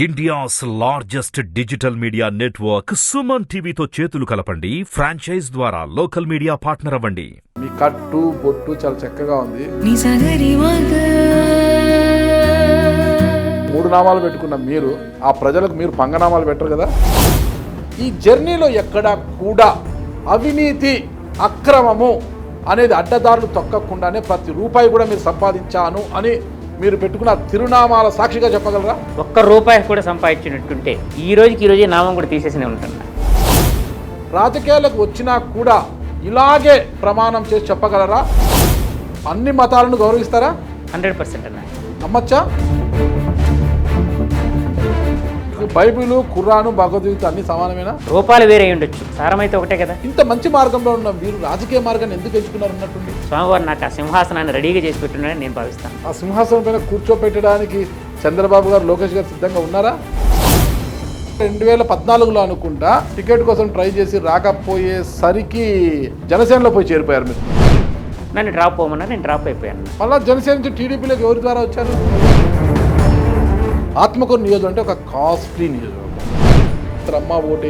India's largest digital media network Suman టీవీతో చేతులు కలపండి. ఫ్రాంచైజ్ ద్వారా లోకల్ మీడియా పార్ట్నర్ అవ్వండి. మీ కట్టు బొట్టు చాలా చక్కగా ఉంది. మూడు నామాలు పెట్టుకున్న మీరు ఆ ప్రజలకు మీరు పంగనామాలు పెట్టరు కదా. ఈ జర్నీలో ఎక్కడా కూడా అవినీతి అక్రమము అనేది అడ్డదారులు తొక్కకుండానే ప్రతి రూపాయి కూడా మీరు సంపాదించాను అని మీరు పెట్టుకున్న తిరునామాల సాక్షిగా చెప్పగలరా? ఒక్క రూపాయి కూడా సంపాదించినట్టుంటే ఈ రోజుకి నామం కూడా తీసేసి ఉంటున్నా. రాజకీయాలకు వచ్చినా కూడా ఇలాగే ప్రమాణం చేసి చెప్పగలరా? అన్ని మతాలను గౌరవిస్తారా? 100% అన్న. నమ్మచ్చా? బైబిలు, ఖురాను, భగవద్గీత అన్ని సమానమేనా? రూపాలు వేరే ఉండొచ్చు, సారం అయితే ఒకటే కదా. ఇంత మంచి మార్గంలో ఉన్న మీరు రాజకీయ మార్గాన్ని ఎందుకు ఎంచుకున్నారు అన్నట్టుంది? స్వామివారు నాకు ఆ సింహాసనాన్ని రెడీగా చేసి పెట్టున్నారని నేను భావిస్తాను. ఆ సింహాసనం పైన కూర్చోపెట్టడానికి చంద్రబాబు గారు, లోకేష్ గారు సిద్ధంగా ఉన్నారా? 2014లో అనుకుంటా టికెట్ కోసం ట్రై చేసి రాకపోయేసరికి జనసేనలో పోయి చేరిపోయారు మీరు. నన్ను డ్రాప్ పోమన్నా నేను డ్రాప్ అయిపోయాను. మళ్ళీ జనసేన నుంచి టీడీపీలోకి ఎవరి ద్వారా వచ్చారు? ఆత్మకూరు నియోజకవర్గం అంటే ఒక కాస్ట్లీ నియోజకవర్గం.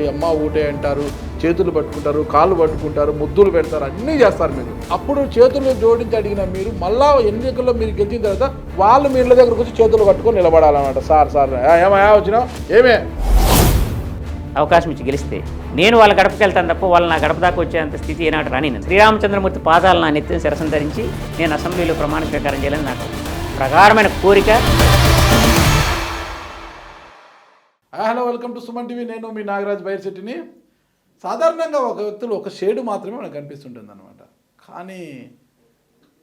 అమ్మ ఓటే అంటారు, చేతులు పట్టుకుంటారు, కాళ్ళు పట్టుకుంటారు, ముద్దులు పెడతారు, అన్నీ చేస్తారు మీరు. అప్పుడు చేతులు జోడించి అడిగిన మీరు మళ్ళా ఎన్నికల్లో మీరు గెలిచిన తర్వాత వాళ్ళు మీ ఇళ్ళ దగ్గరకు వచ్చి చేతులు కట్టుకొని నిలబడాలన్నమాట. సార్ ఏమయ్యా వచ్చినావు, ఏమే అవకాశం ఇచ్చి గెలిస్తే నేను వాళ్ళ గడపకి వెళ్తాను తప్ప వాళ్ళు నా గడప దాకా వచ్చేంత స్థితి ఏనాడు రాని. శ్రీరామచంద్రమూర్తి పాదాలు నా నెత్తిన శిరసను ధరించి నేను అసెంబ్లీలో ప్రమాణ స్వీకారం చేయాలని నాకు ప్రగాఢమైన కోరిక. Hello, welcome to Suman TV. నేను మీ నాగరాజ్ బైర్శెట్టిని. సాధారణంగా ఒక వ్యక్తులు ఒక షేడు మాత్రమే మనకు కనిపిస్తుంటుంది అనమాట. కానీ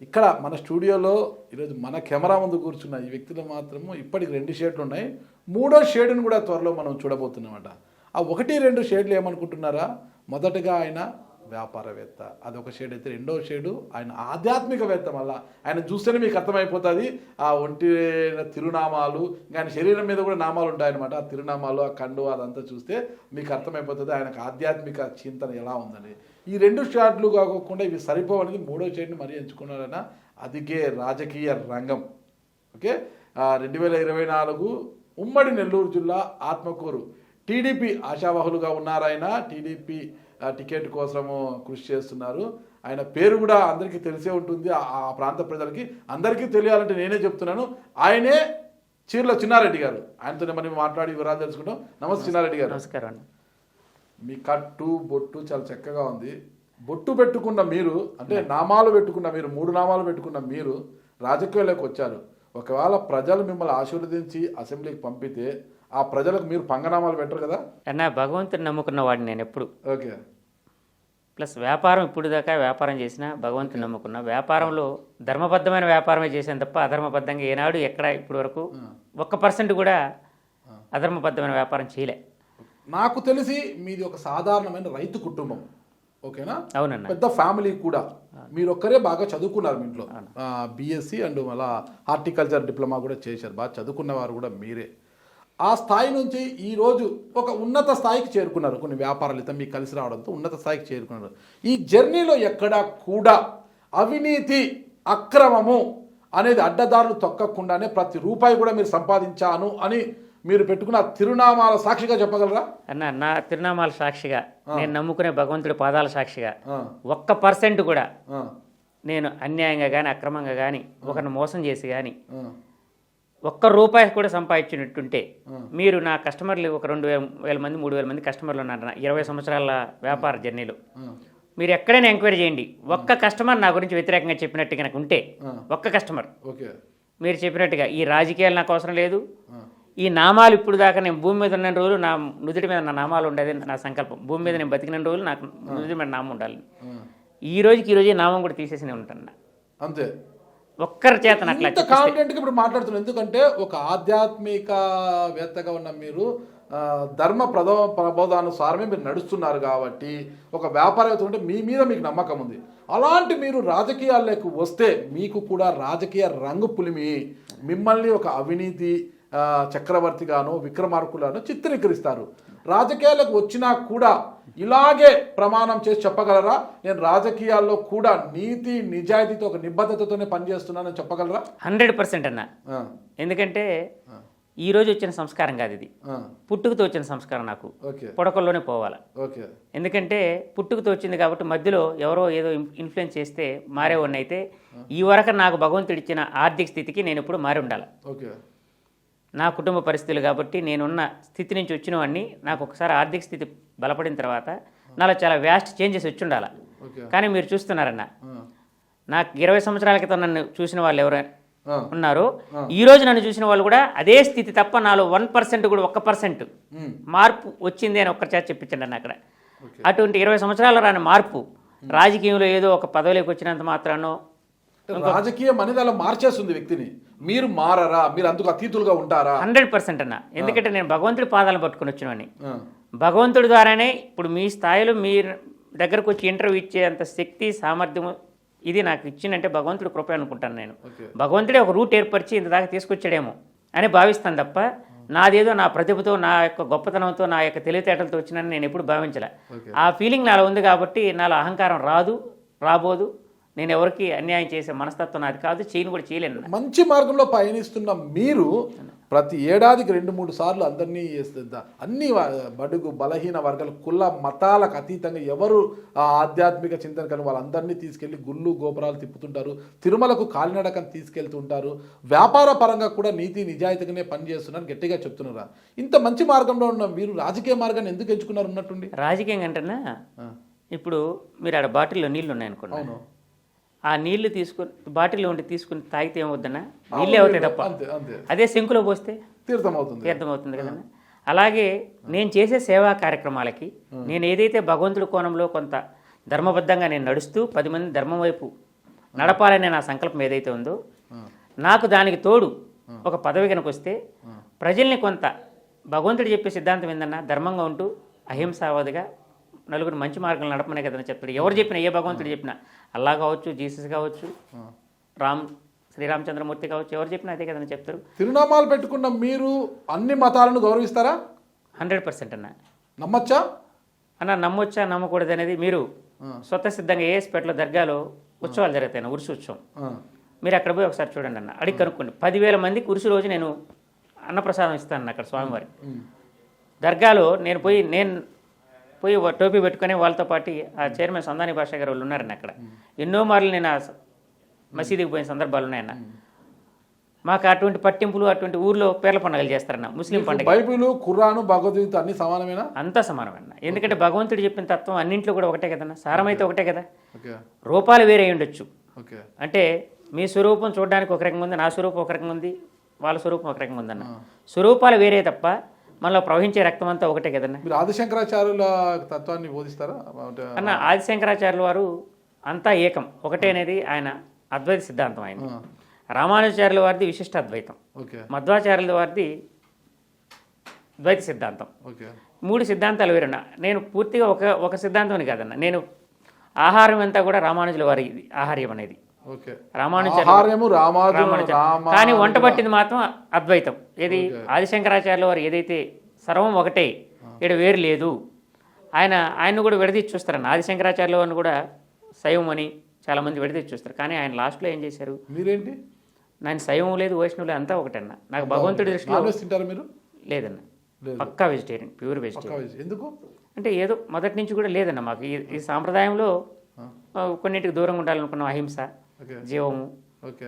ఇక్కడ మన స్టూడియోలో ఈరోజు మన కెమెరా ముందు కూర్చున్న ఈ వ్యక్తులు మాత్రము ఇప్పటికి 2 షేడ్లు ఉన్నాయి. 3వ షేడును కూడా త్వరలో మనం చూడబోతున్నామట. ఆ 1-2 షేడ్లు ఏమనుకుంటున్నారా? మొదటగా ఆయన వ్యాపారవేత్త, అదొక షేడ్ అయితే, 2వ షేడు ఆయన ఆధ్యాత్మికవేత్త. మళ్ళీ ఆయన చూస్తేనే మీకు అర్థమైపోతుంది. ఆ ఒంటి తిరునామాలు, ఆయన శరీరం మీద కూడా నామాలు ఉంటాయన్నమాట. ఆ తిరునామాలు, ఆ కండు, అదంతా చూస్తే మీకు అర్థమైపోతుంది ఆయనకు ఆధ్యాత్మిక చింతన ఎలా ఉందని. ఈ 2 షేడ్లు కాకుండా ఇవి సరిపోవడానికి 3వ షేడ్ని మరీ ఎంచుకున్నారన్న. అదిగే రాజకీయ రంగం. ఓకే, 2024 ఉమ్మడి నెల్లూరు జిల్లా ఆత్మకూరు టీడీపీ ఆశావాహులుగా ఉన్నారాయన. టీడీపీ టికెట్ కోసము కృషి చేస్తున్నారు. ఆయన పేరు కూడా అందరికీ తెలిసే ఉంటుంది. ఆ ప్రాంత ప్రజలకి అందరికీ తెలియాలంటే నేనే చెప్తున్నాను, ఆయనే చీర్ల చిన్నారెడ్డి గారు. ఆయనతోనే మనం మాట్లాడి వివరాలు తెలుసుకుంటాం. నమస్తే చిన్నారెడ్డి గారు. నమస్కారం. మీ కట్టు బొట్టు చాలా చక్కగా ఉంది. బొట్టు పెట్టుకున్న మీరు, అంటే నామాలు పెట్టుకున్న మీరు, 3 నామాలు పెట్టుకున్న మీరు రాజకీయాల్లోకి వచ్చారు. ఒకవేళ ప్రజలు మిమ్మల్ని ఆశీర్వదించి అసెంబ్లీకి పంపితే ఆ ప్రజలకు మీరు పంగనామాలు పెట్టరు కదా అన్న. భగవంతుని నమ్ముకున్న వాడిని నేను ఎప్పుడు. ఓకే. ప్లస్ వ్యాపారం ఇప్పుడు దాకా వ్యాపారం చేసిన భగవంతుని నమ్ముకున్న. వ్యాపారంలో ధర్మబద్ధమైన వ్యాపారమే చేశాను తప్ప అధర్మబద్ధంగా ఏనాడు ఎక్కడ ఇప్పటి వరకు 1% కూడా అధర్మబద్ధమైన వ్యాపారం చేయలే. నాకు తెలిసి మీది ఒక సాధారణమైన రైతు కుటుంబం. ఓకేనా? అవునన్నా. పెద్ద ఫ్యామిలీ కూడా. మీరు ఒక్కరే బాగా చదువుకున్నారు మీ ఇంట్లో. బీఎస్సీ అండ్ మళ్ళీ హార్టికల్చర్ డిప్లొమా కూడా చేశారు. బాగా చదువుకున్నవారు కూడా మీరే. ఆ స్థాయి నుంచి ఈరోజు ఒక ఉన్నత స్థాయికి చేరుకున్నారు. కొన్ని వ్యాపారాలు మీకు కలిసి రావడంతో ఉన్నత స్థాయికి చేరుకున్నారు. ఈ జర్నీలో ఎక్కడా కూడా అవినీతి అక్రమము అనేది అడ్డదారులు తొక్కకుండానే ప్రతి రూపాయి కూడా మీరు సంపాదించాను అని మీరు పెట్టుకున్న తిరునామాల సాక్షిగా చెప్పగలరా? అన్న, నా తిరునామాల సాక్షిగా, నేను నమ్ముకునే భగవంతుడి పాదాల సాక్షిగా 1% కూడా నేను అన్యాయంగా కానీ అక్రమంగా కానీ ఒకరిని మోసం చేసి కానీ 1 రూపాయి కూడా సంపాదించినట్టుంటే మీరు నా కస్టమర్లు ఒక 2,000 మంది 3,000 మంది కస్టమర్లు ఉన్నారు 20 సంవత్సరాల వ్యాపార జర్నీలో. మీరు ఎక్కడైనా ఎంక్వైరీ చేయండి, 1 కస్టమర్ నా గురించి వ్యతిరేకంగా చెప్పినట్టు కనుక ఉంటే, 1 కస్టమర్ మీరు చెప్పినట్టుగా ఈ రాజకీయాలు నాకు అవసరం లేదు, ఈ నామాలు ఇప్పుడు దాకా నేను భూమి మీద ఉన్న రోజులు నా నుదుటి మీద నా నామాలు ఉండేది నా సంకల్పం. భూమి మీద నేను బతికిన రోజులు నాకు నుదుటి మీద నామం ఉండాలి. ఈ రోజుకి నామం కూడా తీసేసి ఉంటాను. అంతే. ఒక్కరి చేత నాకు కాన్ఫిడెంట్గా ఇప్పుడు మాట్లాడుతున్నాను. ఎందుకంటే ఒక ఆధ్యాత్మికవేత్తగా ఉన్న మీరు ధర్మ ప్రబోధానుసారమే మీరు నడుస్తున్నారు కాబట్టి, ఒక వ్యాపారవేత్త ఉంటే మీ మీద మీకు నమ్మకం ఉంది. అలాంటి మీరు రాజకీయాల్లోకి వస్తే మీకు కూడా రాజకీయ రంగు పులిమి మిమ్మల్ని ఒక అవినీతి చక్రవర్తిగాను విక్రమార్కులను చిత్రీకరిస్తారు. రాజకీయాలకు వచ్చినా కూడా ఇలాగే ప్రమాణం చేసి చెప్పగలరా? నేను రాజకీయాల్లో కూడా నీతి నిజాయితీతో ఒక నిబద్ధతతోనే పనిచేస్తున్నానని చెప్పగలరా? 100% అన్న. ఎందుకంటే ఈ రోజు వచ్చిన సంస్కారం కాదు ఇది, పుట్టుకతో వచ్చిన సంస్కారం. నాకు ఓకే పుడకల్లోనే పోవాలి. ఓకే ఎందుకంటే పుట్టుకతో వచ్చింది కాబట్టి మధ్యలో ఎవరో ఏదో ఇన్ఫ్లుయెన్స్ చేస్తే మారేవాడిని. అయితే ఈ వరకు నాకు భగవంతుడు ఇచ్చిన ఆర్థిక స్థితికి నేను ఇప్పుడు మారి ఉండాలి. ఓకే నా కుటుంబ పరిస్థితులు కాబట్టి నేనున్న స్థితి నుంచి వచ్చిన వాడిని నాకు ఒకసారి ఆర్థిక స్థితి బలపడిన తర్వాత నాలో చాలా వ్యాస్ట్ చేంజెస్ వచ్చి ఉండాలి. ఓకే కానీ మీరు చూస్తున్నారన్న, నాకు 20 సంవత్సరాల క్రితం నన్ను చూసిన వాళ్ళు ఎవరు ఉన్నారు, ఈ రోజు నన్ను చూసిన వాళ్ళు కూడా అదే స్థితి తప్ప నాలో 1% కూడా 1% మార్పు వచ్చింది అని ఒక్కరి చేత చెప్పించండి అన్న. అక్కడ అటువంటి 20 సంవత్సరాలు రాని మార్పు రాజకీయంలో ఏదో ఒక పదవిలోకి వచ్చినంత మాత్రానో రాజకీయం అనేది అలా మార్చేస్తుంది వ్యక్తిని. మీరు మారరా, మీరు అందుకు అతీతులుగా ఉంటారా? 100% అన్న. ఎందుకంటే నేను భగవంతుడి పాదాలను పట్టుకుని వచ్చినవాడిని. భగవంతుడి ద్వారానే ఇప్పుడు మీ స్థాయిలో మీ దగ్గరకు వచ్చి ఇంటర్వ్యూ ఇచ్చే అంత శక్తి సామర్థ్యము ఇది నాకు ఇచ్చిందంటే భగవంతుడి కృప అనుకుంటాను నేను. భగవంతుడే ఒక రూట్ ఏర్పరిచి ఇంత దాకా తీసుకొచ్చాడేమో అని భావిస్తాను తప్ప నాదేదో నా ప్రతిభతో నా యొక్క గొప్పతనంతో నా యొక్క తెలివితేటలతో వచ్చినని నేను ఎప్పుడు భావించలే. ఆ ఫీలింగ్ నాలో ఉంది కాబట్టి నాలో అహంకారం రాబోదు. నేను ఎవరికి అన్యాయం చేసే మనస్తత్వం నాది కాదు, చేయను కూడా చేయలేను. మంచి మార్గంలో పయనిస్తున్న మీరు ప్రతి ఏడాదికి 2-3 సార్లు అందరినీ అన్ని బడుగు బలహీన వర్గాల కుల మతాలకు అతీతంగా ఎవరు ఆధ్యాత్మిక చింతన కానీ వాళ్ళందరినీ తీసుకెళ్లి గుళ్ళు గోపురాలు తిప్పుతుంటారు, తిరుమలకు కాలినడకని తీసుకెళ్తుంటారు, వ్యాపార పరంగా కూడా నీతి నిజాయితీగానే పనిచేస్తున్నారు గట్టిగా చెప్తున్నారా? ఇంత మంచి మార్గంలో ఉన్న మీరు రాజకీయ మార్గాన్ని ఎందుకు ఎంచుకున్నారు ఉన్నట్టుండి? రాజకీయం అంటేనా, ఇప్పుడు మీరు ఆడ బాటిల్లో నీళ్లు ఉన్నాయనుకోండి, ఆ నీళ్లు తీసుకుని బాటిల్లో ఉండి తీసుకుని తాగితే ఏమవుద్దన్నా నీళ్ళే అవుతాయి తప్ప, అదే శంకులో పోస్తే తీర్థం అవుతుంది కదన్నా. అలాగే నేను చేసే సేవా కార్యక్రమాలకి నేను ఏదైతే భగవంతుడి కోణంలో కొంత ధర్మబద్ధంగా నేను నడుస్తూ 10 మంది ధర్మం వైపు నడపాలనే నా సంకల్పం ఏదైతే ఉందో, నాకు దానికి తోడు ఒక పదవి కనుక వస్తే ప్రజల్ని కొంత భగవంతుడు చెప్పే సిద్ధాంతం ఏందన్నా, ధర్మంగా ఉంటూ అహింసావాదిగా నలుగురు మంచి మార్గంలో నడపనే కదని చెప్తాడు. ఎవరు చెప్పినా, ఏ భగవంతుడు చెప్పినా, అల్లా కావచ్చు, జీసస్ కావచ్చు, శ్రీరామచంద్రమూర్తి కావచ్చు, ఎవరు చెప్పినా అదే కదని చెప్తారు. తిరునామాలు పెట్టుకున్న మీరు అన్ని మతాలను గౌరవిస్తారా? 100% అన్న. నమ్మచ్చా అన్న? నమ్మొచ్చా నమ్మకూడదు అనేది మీరు స్వతసిద్ధంగా ఏఎస్పేటలో దర్గాలో ఉత్సవాలు జరుగుతాయి, ఉరుసు ఉత్సవం. మీరు అక్కడ పోయి ఒకసారి చూడండి అన్న, అడిగి కనుక్కోండి. 10,000 మందికి ఉరుసు రోజు నేను అన్నప్రసాదం ఇస్తాను అక్కడ స్వామివారి దర్గాలో. నేను పోయి టోపీ పెట్టుకుని వాళ్ళతో పాటు ఆ చైర్మన్ సందాని భాష గారు వాళ్ళు ఉన్నారన్న. అక్కడ ఎన్నో మార్లు నేను ఆ మసీదుకి పోయిన సందర్భాలు ఉన్నాయన్న. మాకు అటువంటి పట్టింపులు అటువంటి ఊర్లో పేర్ల పండుగలు చేస్తారన్న. ముస్లిం పండుగ, బైబిల్, ఖురాను, భగవద్గీత అన్ని సమానమేనా? అంతా సమానమన్న. ఎందుకంటే భగవంతుడు చెప్పిన తత్వం అన్నింట్లో కూడా ఒకటే కదన్న, సారం అయితే ఒకటే కదా. రూపాలు వేరే ఉండొచ్చు. అంటే మీ స్వరూపం చూడడానికి ఒక రకంగా ఉంది, నా స్వరూపం ఒక రకంగా ఉంది, వాళ్ళ స్వరూపం ఒక రకంగా ఉందన్న. స్వరూపాలు వేరే తప్ప మనలో ప్రవహించే రక్తం అంతా ఒకటే కదన్నా. మీరు ఆదిశంకరాచార్యుల తత్వాన్ని బోధిస్తారా అన్న? ఆదిశంకరాచార్యుల వారు అంతా ఏకం ఒకటే అనేది ఆయన అద్వైత సిద్ధాంతం. ఆయన రామానుజాచార్యుల వారిది విశిష్ట అద్వైతం, మధ్వాచార్యుల వారిది ద్వైత సిద్ధాంతం. 3 సిద్ధాంతాలు వేరున్న. నేను పూర్తిగా ఒక సిద్ధాంతం కాదన్న. నేను ఆహారం అంతా కూడా రామానుజుల వారి ఆహార్యం అనేది కానీ వంట పట్టింది మాత్రం అద్వైతం. ఏది ఆదిశంకరాచార్యుల వారు ఏదైతే సర్వం ఒకటే, ఇక్కడ వేరు లేదు. ఆయన కూడా విడదీసి చూస్తారన్న. ఆదిశంకరాచార్యుల వారిని కూడా శైవం అని చాలామంది విడదీసి చూస్తారు. కానీ ఆయన లాస్ట్లో ఏం చేశారు, మీరేంటి నేను శైవం లేదు వైష్ణవం లేదు అంతా ఒకటన్నా. నాకు భగవంతుడి దృష్టిలో మీరు లేదన్న, పక్కా వెజిటేరియన్, ప్యూర్ వెజిటేరియన్. ఎందుకు అంటే ఏదో మొదటి నుంచి కూడా లేదన్న. మాకు ఈ సాంప్రదాయంలో కొన్నింటికి దూరంగా ఉండాలనుకున్నాం. అహింస, జీవము,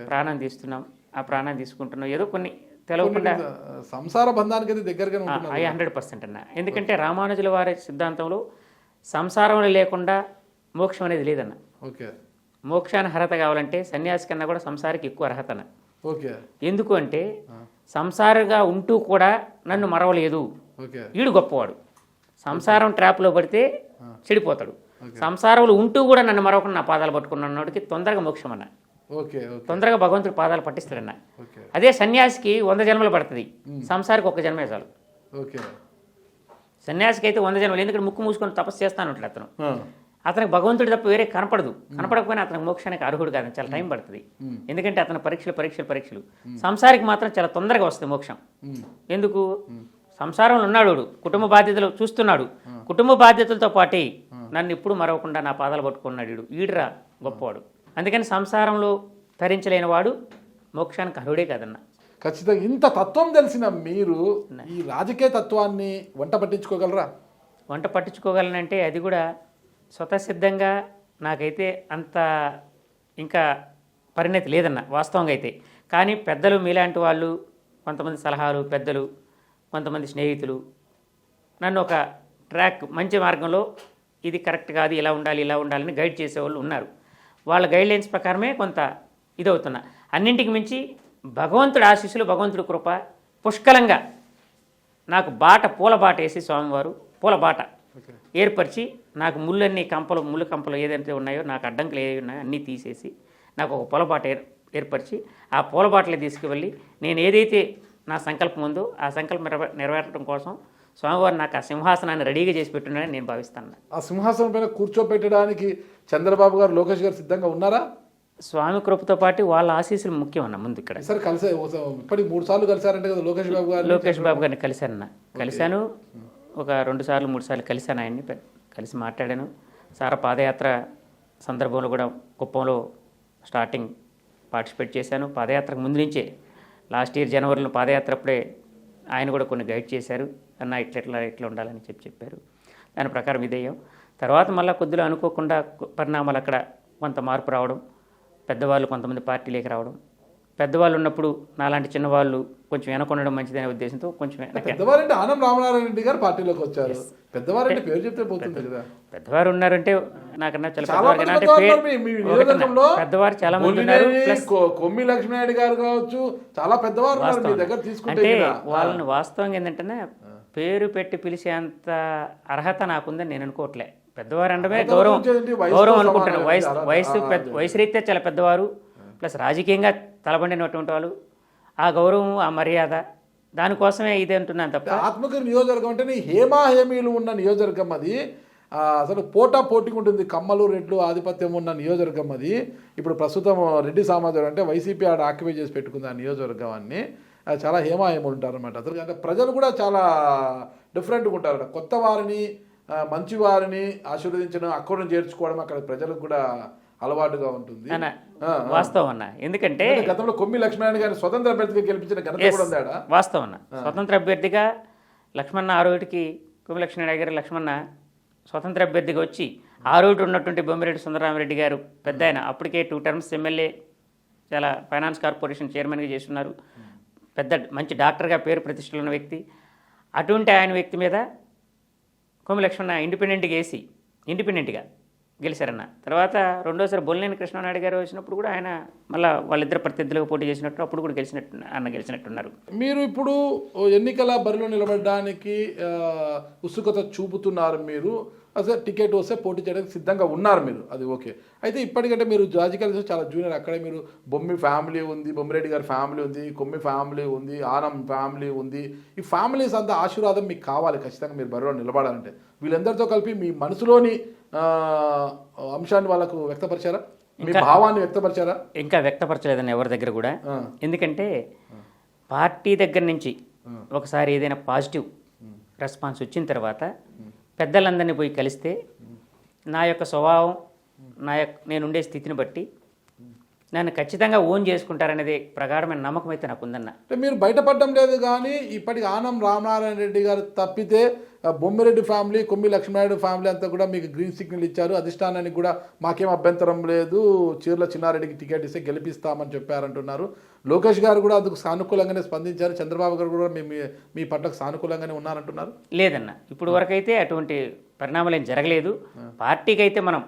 ప్రాణం తీస్తున్నాం, ఆ ప్రాణం తీసుకుంటున్నాం, ఏదో కొన్ని తెలవకుండా సంసార బంధానికి దగ్గరగా 100% అన్న. ఎందుకంటే రామానుజుల వారి సిద్ధాంతంలో సంసారంలో లేకుండా మోక్షం అనేది లేదన్న. మోక్షాన్ని అర్హత కావాలంటే సన్యాసి కన్నా కూడా సంసారికి ఎక్కువ అర్హతన. ఎందుకు అంటే సంసారంగా ఉంటూ కూడా నన్ను మరవలేదు, వీడు గొప్పవాడు. సంసారం ట్రాప్లో పడితే చెడిపోతాడు. సంసారంలో ఉంటూ కూడా నన్ను మరవకుండా నా పాదాలు పట్టుకున్నవాడికి తొందరగా మోక్షం అన్న, తొందరగా భగవంతుడు పాదాలు పట్టిస్తాడన్న. అదే సన్యాసికి 100 జన్మలు పడుతుంది, సంసారికి 1 జన్మే చాలు. సన్యాసికి అయితే 100 జన్మలు. ఎందుకంటే ముక్కు మూసుకొని తపస్సు చేస్తాను ఉంటాడు అతనికి భగవంతుడి తప్ప వేరే కనపడకపోయినా అతనికి మోక్షానికి అర్హుడు కాదు, చాలా టైం పడుతుంది. ఎందుకంటే అతని పరీక్షలు. సంసారికి మాత్రం చాలా తొందరగా వస్తుంది మోక్షం. ఎందుకు? సంసారంలో ఉన్నాడు, కుటుంబ బాధ్యతలు చూస్తున్నాడు, కుటుంబ బాధ్యతలతో పాటే నన్ను ఇప్పుడు మరవకుండా నా పాదాలు పట్టుకున్నాడు, ఈడురా గొప్పవాడు. అందుకని సంసారంలో తరించలేని వాడు మోక్షానికి అర్హుడే కాదన్న. ఖచ్చితంగా ఇంత తత్వం తెలిసిన మీరు ఈ రాజకీయ తత్వాన్ని వంట పట్టించుకోగలరా? వంట పట్టించుకోగలనంటే అది కూడా స్వతసిద్ధంగా నాకైతే అంత ఇంకా పరిణతి లేదన్న వాస్తవంగా అయితే. కానీ పెద్దలు మీలాంటి వాళ్ళు, కొంతమంది సలహాలు, పెద్దలు, కొంతమంది స్నేహితులు నన్ను ఒక ట్రాక్ మంచి మార్గంలో ఇది కరెక్ట్ కాదు, ఇలా ఉండాలి, ఇలా ఉండాలని గైడ్ చేసేవాళ్ళు ఉన్నారు. వాళ్ళ గైడ్లైన్స్ ప్రకారమే కొంత ఇదవుతున్నా. అన్నింటికి మించి భగవంతుడి ఆశీస్సులు, భగవంతుడి కృప పుష్కలంగా నాకు పూల బాట వేసి స్వామివారు పూల బాట ఏర్పరిచి నాకు ముళ్ళు కంపలు ఏదైతే ఉన్నాయో, నాకు అడ్డంకులు ఏవి ఉన్నాయో అన్నీ తీసేసి నాకు ఒక పూలబాట ఏర్పరిచి ఆ పూలబాటలు తీసుకువెళ్ళి నేను ఏదైతే నా సంకల్పం ఉందో ఆ సంకల్పం నెరవేరడం కోసం స్వామివారు నాకు ఆ సింహాసనాన్ని రెడీగా చేసి పెట్టున్నారని నేను భావిస్తాను. ఆ సింహాసనం పైన కూర్చోపెట్టడానికి చంద్రబాబు గారు, లోకేష్ గారు సిద్ధంగా ఉన్నారా? స్వామి కృపతో పాటు వాళ్ళ ఆశీస్సులు ముఖ్యం అన్న. ముందు ఇక్కడ సరే కలిసే ఇప్పటికి 3 సార్లు కలిసారంటే కదా లోకేష్ బాబు గారు? లోకేష్ బాబు గారిని కలిశాను ఒక 2 సార్లు 3 సార్లు కలిశాను. ఆయన్ని కలిసి మాట్లాడాను. సారా పాదయాత్ర సందర్భంలో కూడా కుప్పంలో స్టార్టింగ్ పార్టిసిపేట్ చేశాను. పాదయాత్రకు ముందు నుంచే లాస్ట్ ఇయర్ జనవరిలో పాదయాత్ర అప్పుడే ఆయన కూడా కొన్ని గైడ్ చేశారు. అన్న ఇట్లా ఉండాలని చెప్పారు. దాని ప్రకారం ఇదయ్యాం. తర్వాత మళ్ళీ కొద్దిగా అనుకోకుండా పరిణామాలు అక్కడ కొంత మార్పు రావడం, పెద్దవాళ్ళు కొంతమంది పార్టీలోకి రావడం, పెద్దవాళ్ళు ఉన్నప్పుడు నాలాంటి చిన్నవాళ్ళు కొంచెం వెనకొనడం మంచిదనే ఉద్దేశంతో కొంచెం పెద్దవారంటే ఆనం రామనారాయణ రెడ్డి గారు పార్టీలోకి వచ్చారు. పెద్దవారంటే పేరు చెప్తే పోతుంది కదా. పెద్దవారు ఉన్నారంటే నాకన్నా పెద్దవారు చాలా మంది ఉన్నారు. కొమ్మి లక్ష్మీనాయుడు గారు కావచ్చు, చాలా పెద్దవారు మీ దగ్గర తీసుకుంటే అంటే వాళ్ళని వాస్తవంగా ఏంటంటే పేరు పెట్టి పిలిచేంత అర్హత నాకుందని నేను అనుకోవట్లే. పెద్దవారు అనడమే గౌరవం అనుకుంటాను. వయసు రీత్యా చాలా పెద్దవారు, ప్లస్ రాజకీయంగా తలబండినటువంటి వాళ్ళు, ఆ గౌరవం, ఆ మర్యాద, దానికోసమే ఇది అంటున్నాను తప్ప. ఆత్మకూరు నియోజకవర్గం అంటే హేమీలు ఉన్న నియోజకవర్గం అది. అసలు పోటీగా ఉంటుంది. కమ్మలు, రెడ్లు ఆధిపత్యం ఉన్న నియోజకవర్గం అది. ఇప్పుడు ప్రస్తుతం రెడ్డి సమాజం అంటే వైసీపీ ఆడ ఆక్యుపై చేసి పెట్టుకుంది ఆ నియోజకవర్గాన్ని. చాలా హేమీలు ఉంటారు అనమాట. అసలు అంటే ప్రజలు కూడా చాలా డిఫరెంట్గా ఉంటారు. కొత్త వారిని, మంచి వారిని ఆశీర్వదించడం, అక్కడ చేర్చుకోవడం అక్కడ ప్రజలకు కూడా అలవాటుగా ఉంటుంది. వాస్తవం అన్న. ఎందుకంటే గతంలో కొమ్మి లక్ష్మణ్ గారిని స్వతంత్ర అభ్యర్థిగా గెలిపించిన ఘనత కూడా ఉంది. వాస్తవం అన్న. స్వతంత్ర అభ్యర్థిగా లక్ష్మణ ఆ రోడ్డుకి కొమ్మి లక్ష్మణ గారు లక్ష్మణ స్వతంత్ర అభ్యర్థిగా వచ్చి ఆ రోడ్డు ఉన్నటువంటి బొమ్మిరెడ్డి సుందరరామరెడ్డి గారు పెద్ద ఆయన, అప్పటికే 2 టర్మ్స్ ఎమ్మెల్యే, చాలా ఫైనాన్స్ కార్పొరేషన్ చైర్మన్గా చేస్తున్నారు, పెద్ద మంచి డాక్టర్గా పేరు ప్రతిష్టలు ఉన్న వ్యక్తి. అటువంటి ఆయన వ్యక్తి మీద కొమ్మి లక్ష్మణ ఇండిపెండెంట్గా గెలిచారన్న. తర్వాత రెండోసారి బొల్లేని కృష్ణనాయుడు గారు వచ్చినప్పుడు కూడా ఆయన మళ్ళీ వాళ్ళిద్దరు ప్రత్యర్థులుగా పోటీ చేసినట్టు అప్పుడు కూడా గెలిచినట్టున్నారు. మీరు ఇప్పుడు ఎన్నికల బరిలో నిలబడడానికి ఉత్సుకత చూపుతున్నారు. మీరు అసలు టికెట్ వస్తే పోటీ చేయడానికి సిద్ధంగా ఉన్నారు మీరు, అది ఓకే. అయితే ఇప్పటికంటే మీరు రాజకీయాలు చాలా జూనియర్. అక్కడే మీరు బొమ్మి ఫ్యామిలీ ఉంది, బొమ్మిరెడ్డి గారి ఫ్యామిలీ ఉంది, కొమ్మి ఫ్యామిలీ ఉంది, ఆనం ఫ్యామిలీ ఉంది. ఈ ఫ్యామిలీస్ అంతా ఆశీర్వాదం మీకు కావాలి ఖచ్చితంగా మీరు బరిలో నిలబడాలంటే. వీళ్ళందరితో కలిపి మీ మనసులోని అంశాన్ని వాళ్ళకు వ్యక్తపరిచారా? మీ భావాన్ని వ్యక్తపరిచారా? ఇంకా వ్యక్తపరచలేదని ఎవరి దగ్గర కూడా. ఎందుకంటే పార్టీ దగ్గర నుంచి ఒకసారి ఏదైనా పాజిటివ్ రెస్పాన్స్ వచ్చిన తర్వాత పెద్దలందరినీ పోయి కలిస్తే నా యొక్క స్వభావం, నేను ఉండే స్థితిని బట్టి నన్ను ఖచ్చితంగా ఓన్ చేసుకుంటారనేది ప్రగాఢమైన నమ్మకం అయితే నాకు ఉందన్న. అంటే మీరు బయటపడడం లేదు, కానీ ఇప్పటికి ఆనం రామనారాయణ రెడ్డి గారు తప్పితే బొమ్మిరెడ్డి ఫ్యామిలీ, కొమ్మి లక్ష్మీనాయుడు ఫ్యామిలీ అంతా కూడా మీకు గ్రీన్ సిగ్నల్ ఇచ్చారు. అధిష్టానానికి కూడా మాకేం అభ్యంతరం లేదు, చీర్ల చిన్నారెడ్డికి టికెట్ ఇస్తే గెలిపిస్తామని చెప్పారంటున్నారు. లోకేష్ గారు కూడా అందుకు సానుకూలంగానే స్పందించారు. చంద్రబాబు గారు కూడా మీ పట్లకు సానుకూలంగానే ఉన్నారంటున్నారు. లేదన్న, ఇప్పుడు వరకైతే అటువంటి పరిణామాలు ఏం జరగలేదు. పార్టీకి అయితే మనం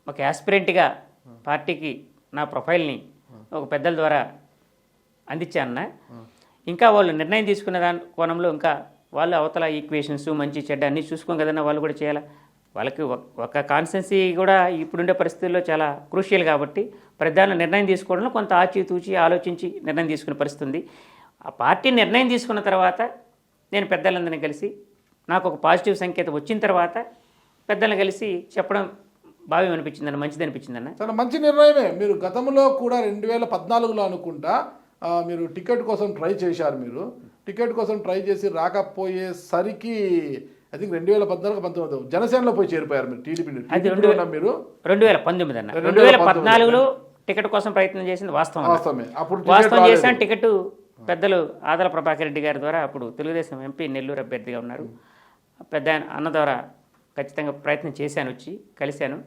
ఒక యాస్పిరెంట్గా పార్టీకి నా ప్రొఫైల్ని ఒక పెద్దల ద్వారా అందించానన్న. ఇంకా వాళ్ళు నిర్ణయం తీసుకునే దాని కోణంలో ఇంకా వాళ్ళు అవతల ఈక్వేషన్స్ మంచి చెడ్డ అన్నీ చూసుకోం కదన్నా, వాళ్ళు కూడా చేయాలి. వాళ్ళకి ఒక కాన్స్టెన్సీ కూడా ఇప్పుడుండే పరిస్థితుల్లో చాలా క్రూషియల్ కాబట్టి ప్రధాన నిర్ణయం తీసుకోవడంలో కొంత ఆచితూచి ఆలోచించి నిర్ణయం తీసుకునే పరిస్థితి ఉంది. ఆ పార్టీ నిర్ణయం తీసుకున్న తర్వాత నేను పెద్దలందరినీ కలిసి నాకు ఒక పాజిటివ్ సంకేతం వచ్చిన తర్వాత పెద్దలను కలిసి చెప్పడం భావ్యం అనిపించిందన్న, మంచిది అనిపించిందన్న. చాలా మంచి నిర్ణయమే. మీరు గతంలో కూడా 2014లో అనుకుంటా మీరు టికెట్ కోసం ట్రై చేశారు. మీరు టికెట్ కోసం ట్రై చేసి రాకపోయేసరికి ఐ థింక్ 2014-19 జనసేనలో పోయి చేరిపోయారు మీరు. టీడీపీ మీరు 2019 అన్న. 2014లో టికెట్ కోసం ప్రయత్నం చేసింది వాస్తవమే. అప్పుడు వాస్తవం చేశాను. టికెట్ పెద్దలు ఆదల ప్రభాకర్ రెడ్డి గారి ద్వారా అప్పుడు తెలుగుదేశం ఎంపీ నెల్లూరు అభ్యర్థిగా ఉన్నారు. పెద్ద ఆయన అన్న ద్వారా ఖచ్చితంగా ప్రయత్నం చేశాను, వచ్చి కలిశాను.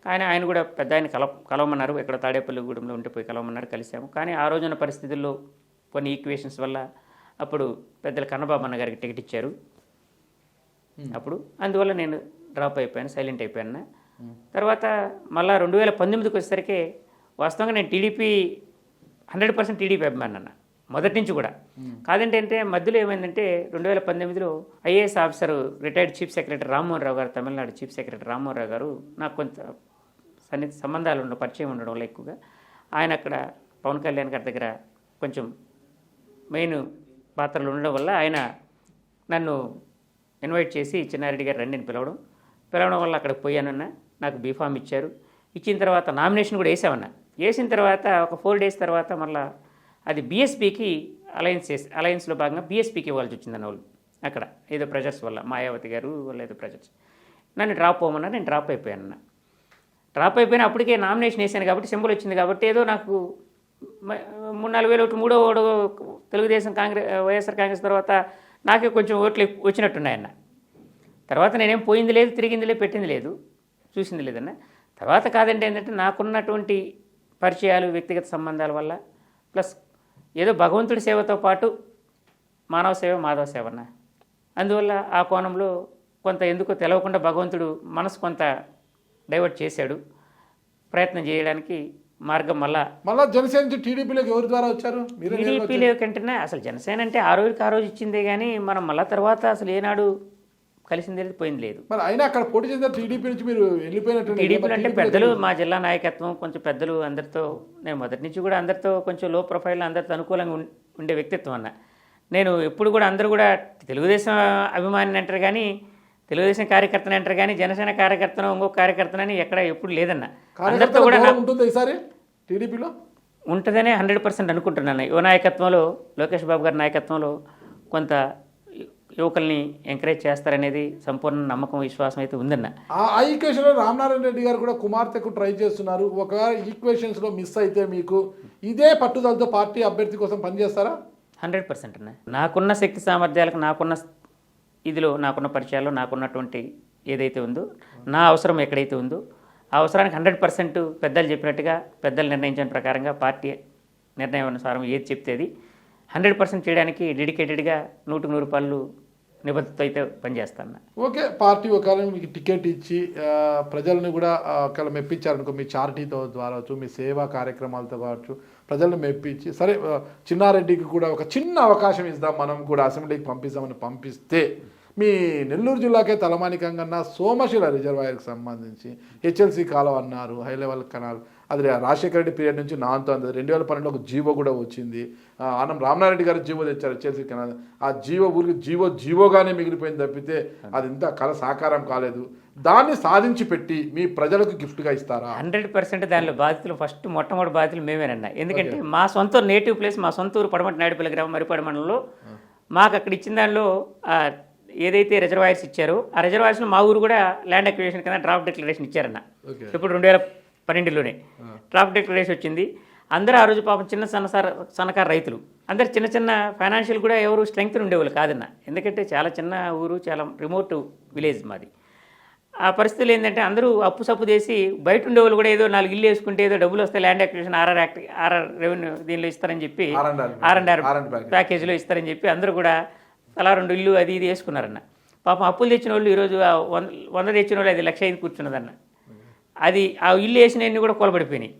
కానీ ఆయన కూడా పెద్ద ఆయన కలవమన్నారు, ఇక్కడ తాడేపల్లిగూడెంలో ఉంటే పోయి కలవమన్నారు, కలిశాము. కానీ ఆ రోజున పరిస్థితుల్లో కొన్ని ఈక్వేషన్స్ వల్ల అప్పుడు పెద్దలు కన్నబాబు అన్న గారికి టికెట్ ఇచ్చారు. అప్పుడు అందువల్ల నేను డ్రాప్ అయిపోయాను, సైలెంట్ అయిపోయాను. తర్వాత మళ్ళీ 2019కి వచ్చేసరికి వాస్తవంగా నేను టీడీపీ 100% టీడీపీ అభిమాని అన్న మొదటి నుంచి కూడా. కాదంటే మధ్యలో ఏమైందంటే 2018లో IAS officer retired chief secretary Rammohan Rao garu, Tamil Nadu chief secretary Rammohan Rao garu నాకు కొంత సంబంధాలు ఉండడం, పరిచయం ఉండడం వల్ల ఎక్కువగా ఆయన అక్కడ పవన్ కళ్యాణ్ గారి దగ్గర కొంచెం మెయిన్ పాత్రలు ఉండడం వల్ల ఆయన నన్ను ఇన్వైట్ చేసి చిన్నారెడ్డి గారు రండి అని పిలవడం వల్ల అక్కడికి పోయానన్న. నాకు బీఫామ్ ఇచ్చారు. ఇచ్చిన తర్వాత నామినేషన్ కూడా వేసామన్నా. వేసిన తర్వాత ఒక 4 days తర్వాత మళ్ళీ అది బీఎస్పీకి అలయన్స్లో భాగంగా బీఎస్పీకి ఇవ్వాల్సి వచ్చిందన్న వాళ్ళు అక్కడ ఏదో ప్రెజర్స్ వల్ల, మాయావతి గారు వల్ల ఏదో ప్రెజర్స్. నన్ను డ్రాప్ అవ్వమన్నారు, నేను డ్రాప్ అయిపోయాను. డ్రాప్ అయిపోయినా అప్పటికే నామినేషన్ వేసాను కాబట్టి, సింబల్ వచ్చింది కాబట్టి ఏదో నాకు 3-4 వేలు ఒకటి, మూడో ఓడు తెలుగుదేశం వైఎస్ఆర్ కాంగ్రెస్ తర్వాత నాకే కొంచెం ఓట్లు వచ్చినట్టున్నాయన్న. తర్వాత నేనేం పోయింది లేదు, తిరిగింది లేదు, పెట్టింది లేదు, చూసింది లేదన్న. తర్వాత కాదంటే ఏంటంటే నాకున్నటువంటి పరిచయాలు, వ్యక్తిగత సంబంధాల వల్ల, ప్లస్ ఏదో భగవంతుడి సేవతో పాటు మానవ సేవ, మాధవ సేవ అన్న. అందువల్ల ఆ కోణంలో కొంత ఎందుకో తెలవకుండా భగవంతుడు మనసు కొంత డైవర్ట్ చేశాడు. ప్రయత్నం చేయడానికి మార్గం మళ్ళా జనసేన నుంచి టీడీపీలోకి ఎవరి ద్వారా వచ్చారు? టీడీపీలో కంటేనే అసలు జనసేన అంటే ఆ రోజు ఇచ్చిందే కానీ మనం మళ్ళా తర్వాత అసలు ఏనాడు కలిసింది లేదు, పోయింది లేదు. మరి అయినా అక్కడ పోటీ చేసిన టీడీపీ నుంచి మీరు వెళ్ళిపోయినట్టు. టీడీపీలో అంటే పెద్దలు, మా జిల్లా నాయకత్వం కొంచెం పెద్దలు అందరితో, నేను మొదటి నుంచి కూడా అందరితో కొంచెం లో ప్రొఫైల్, అందరితో అనుకూలంగా ఉండే వ్యక్తిత్వం అన్న. నేను ఎప్పుడు కూడా అందరూ కూడా తెలుగుదేశం అభిమానిని అంటారు కానీ, తెలుగుదేశం కార్యకర్తని అంటారు కానీ, జనసేన కార్యకర్తను ఇంకొక కార్యకర్తనని ఎక్కడ ఎప్పుడు లేదన్న. అందరితో కూడా ఉంటుంది ఈసారి టీడీపీలో ఉంటుందనే 100% అనుకుంటున్నాను. యువ నాయకత్వంలో, లోకేష్ బాబు గారి నాయకత్వంలో కొంత యువకుల్ని ఎంకరేజ్ చేస్తారనేది సంపూర్ణ నమ్మకం, విశ్వాసం అయితే ఉందన్న. ఆ ఈక్వేషన్లో రామనారాయణ రెడ్డి గారు కూడా కుమార్తెకు ట్రై చేస్తున్నారు. ఒకవేళ ఈక్వేషన్స్లో మిస్ అయితే మీకు ఇదే పట్టుదలతో పార్టీ అభ్యర్థి కోసం పనిచేస్తారా? 100% అన్న. నాకున్న శక్తి సామర్థ్యాలకు, నాకున్న ఇదిలో, నాకున్న పరిచయాల్లో, నాకున్నటువంటి ఏదైతే ఉందో, నా అవసరం ఎక్కడైతే ఉందో ఆ అవసరానికి 100% పెద్దలు చెప్పినట్టుగా, పెద్దలు నిర్ణయించిన ప్రకారంగా, పార్టీ నిర్ణయం అనుసారం ఏది చెప్తే అది 100% చేయడానికి డెడికేటెడ్గా 100% నిబద్ధతతో అయితే పనిచేస్తాను. ఓకే, పార్టీ ఒకవేళ మీకు టికెట్ ఇచ్చి ప్రజల్ని కూడా ఒకవేళ మెప్పించారనుకో, మీ చారిటీతో ద్వారా మీ సేవా కార్యక్రమాలతో కావచ్చు, ప్రజల్ని మెప్పించి, సరే చిన్నారెడ్డికి కూడా ఒక చిన్న అవకాశం ఇద్దాం, మనం కూడా అసెంబ్లీకి పంపిస్తామని పంపిస్తే, మీ నెల్లూరు జిల్లాకే తలమానికంగా సోమశిల రిజర్వాయర్కి సంబంధించి హెచ్ఎల్సీ కాలువ అన్నారు, హై లెవెల్ కెనాల్, అది రాజశేఖర రెడ్డి పీరియడ్ నుంచి నాంతో అందదు. 2012లో ఒక జీవో కూడా వచ్చింది. ఆనం రామనారెడ్డి గారు జీవో తెచ్చారు హెచ్ఎల్సీ కెనాల్. ఆ జీవో ఊరికి జీవోగానే మిగిలిపోయింది తప్పితే అది ఇంత కళ సాకారం కాలేదు. దాన్ని సాధించి పెట్టి మీ ప్రజలకు గిఫ్ట్గా ఇస్తారా? 100% దానిలో బాధితులు మొట్టమొదటి బాధితులు మేమేనన్నా. ఎందుకంటే మా సొంత నేటివ్ ప్లేస్, మా సొంత ఊరు పడమటి నాయుడుపల్లి గ్రామం, మరిపాడు మండలంలో మాకు అక్కడ ఇచ్చిన దానిలో ఏదైతే రిజర్వాయర్స్ ఇచ్చారో ఆ రిజర్వాయర్స్లో మా ఊరు కూడా ల్యాండ్ అక్విజిషన్ కింద డ్రాఫ్ట్ డిక్లరేషన్ ఇచ్చారన్న. ఇప్పుడు 2012లోనే డ్రాఫ్ట్ డిక్లరేషన్ వచ్చింది. అందరూ ఆ రోజు పాపం చిన్న సన్నకారు రైతులు అందరు చిన్న ఫైనాన్షియల్ కూడా ఎవరు స్ట్రెంగ్త్ ఉండేవాళ్ళు కాదన్న. ఎందుకంటే చాలా చిన్న ఊరు, చాలా రిమోట్ విలేజ్ మాది. ఆ పరిస్థితులు ఏంటంటే అందరూ అప్పు సప్పు చేసి బయట ఉండేవాళ్ళు కూడా ఏదో 4 ఇల్లు వేసుకుంటే ఏదో డబ్బులు వస్తాయి, ల్యాండ్ అక్విజిషన్ ఆర్ఆర్ రెవెన్యూ దీనిలో ఇస్తారని చెప్పి, R&R ప్యాకేజీలో ఇస్తారని చెప్పి అందరూ కూడా అలా 2 ఇల్లు అది ఇది వేసుకున్నారన్న. పాపం అప్పులు తెచ్చిన వాళ్ళు ఈరోజు 100 తెచ్చిన వాళ్ళు 5,00,000 కూర్చున్నదన్న. అది ఆ ఇల్లు వేసినవన్నీ కూడా కూలబడిపోయినాయి.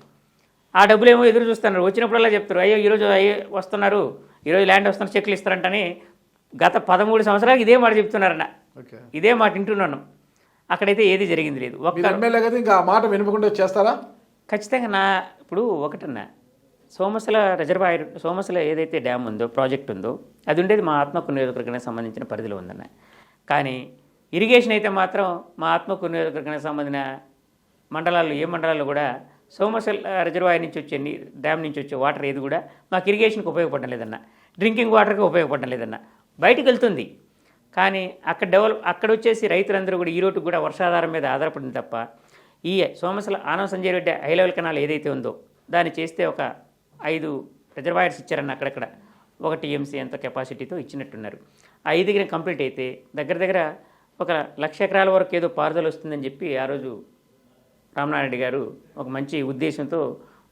ఆ డబ్బులు ఏమో ఎదురు చూస్తున్నారు. వచ్చినప్పుడల్లా చెప్తారు, అయ్యో ఈరోజు వస్తున్నారు, ఈరోజు ల్యాండ్ వస్తున్నారు, చెక్లు ఇస్తారంటని. గత 13 సంవత్సరాలకు ఇదే మాట చెప్తున్నారన్న. ఇదే మాట వింటున్నాను. అక్కడైతే ఏది జరిగింది లేదు. ఇంకా మాట వినకుండా చేస్తారా? ఖచ్చితంగా ఇప్పుడు ఒకటన్నా, సోమశిల రిజర్వాయర్, సోమశిల ఏదైతే డ్యామ్ ఉందో, ప్రాజెక్ట్ ఉందో, అది ఉండేది మా ఆత్మకూరు నియోజకవర్గానికి సంబంధించిన పరిధిలో ఉందన్న. కానీ ఇరిగేషన్ అయితే మాత్రం మా ఆత్మకూరు నియోజకవర్గానికి సంబంధించిన మండలాల్లో, ఏ మండలాల్లో కూడా సోమశిల రిజర్వాయర్ నుంచి వచ్చే డ్యామ్ నుంచి వచ్చే వాటర్ ఏది కూడా మాకు ఇరిగేషన్కి ఉపయోగపడడం లేదన్న, డ్రింకింగ్ వాటర్కి ఉపయోగపడడం లేదన్న. బయటకు వెళ్తుంది కానీ అక్కడ వచ్చేసి రైతులందరూ కూడా ఈ రోడ్డుకు కూడా వర్షాధారం మీద ఆధారపడింది తప్ప, ఈ Somasila Anam Sanjay Reddy high level canal ఏదైతే ఉందో దాన్ని చేస్తే ఒక 5 రిజర్వాయర్స్ ఇచ్చారన్న. అక్కడక్కడ ఒక టీఎంసీ ఎంత కెపాసిటీతో ఇచ్చినట్టున్నారు. ఆ 5 కంప్లీట్ అయితే దగ్గర దగ్గర 1,00,000 ఎకరాల వరకు ఏదో పారుదల వస్తుందని చెప్పి ఆ రోజు రామనారాయణ గారు ఒక మంచి ఉద్దేశంతో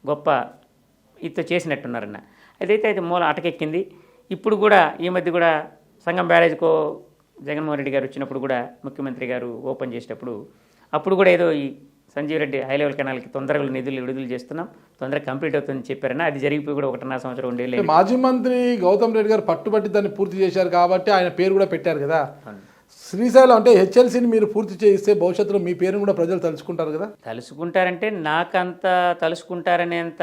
గొప్ప ఇతో చేసినట్టున్నారన్న. అదైతే అది మూల అటకెక్కింది. ఇప్పుడు కూడా ఈ మధ్య కూడా సంగం బ్యారేజ్కో జగన్మోహన్ రెడ్డి గారు వచ్చినప్పుడు కూడా ముఖ్యమంత్రి గారు ఓపెన్ చేసేటప్పుడు అప్పుడు కూడా ఏదో ఈ సంజీవ్ రెడ్డి హై లెవెల్ కెనాల్కి తొందరగా నిధులు విడుదల చేస్తున్నాం, తొందరగా కంప్లీట్ అవుతుందని చెప్పారన్న. అది జరిగిపోయి కూడా 1.5 సంవత్సరం ఉండేది. మాజీ మంత్రి గౌతమ్ రెడ్డి గారు పట్టుబట్టి దాన్ని పూర్తి చేశారు కాబట్టి ఆయన పేరు కూడా పెట్టారు కదా. శ్రీశైలం అంటే హెచ్ఎల్సీని మీరు పూర్తి చేయిస్తే భవిష్యత్తులో మీ పేరును కూడా ప్రజలు తలుచుకుంటారు కదా. తలుసుకుంటారంటే నాకంత తలుసుకుంటారనేంత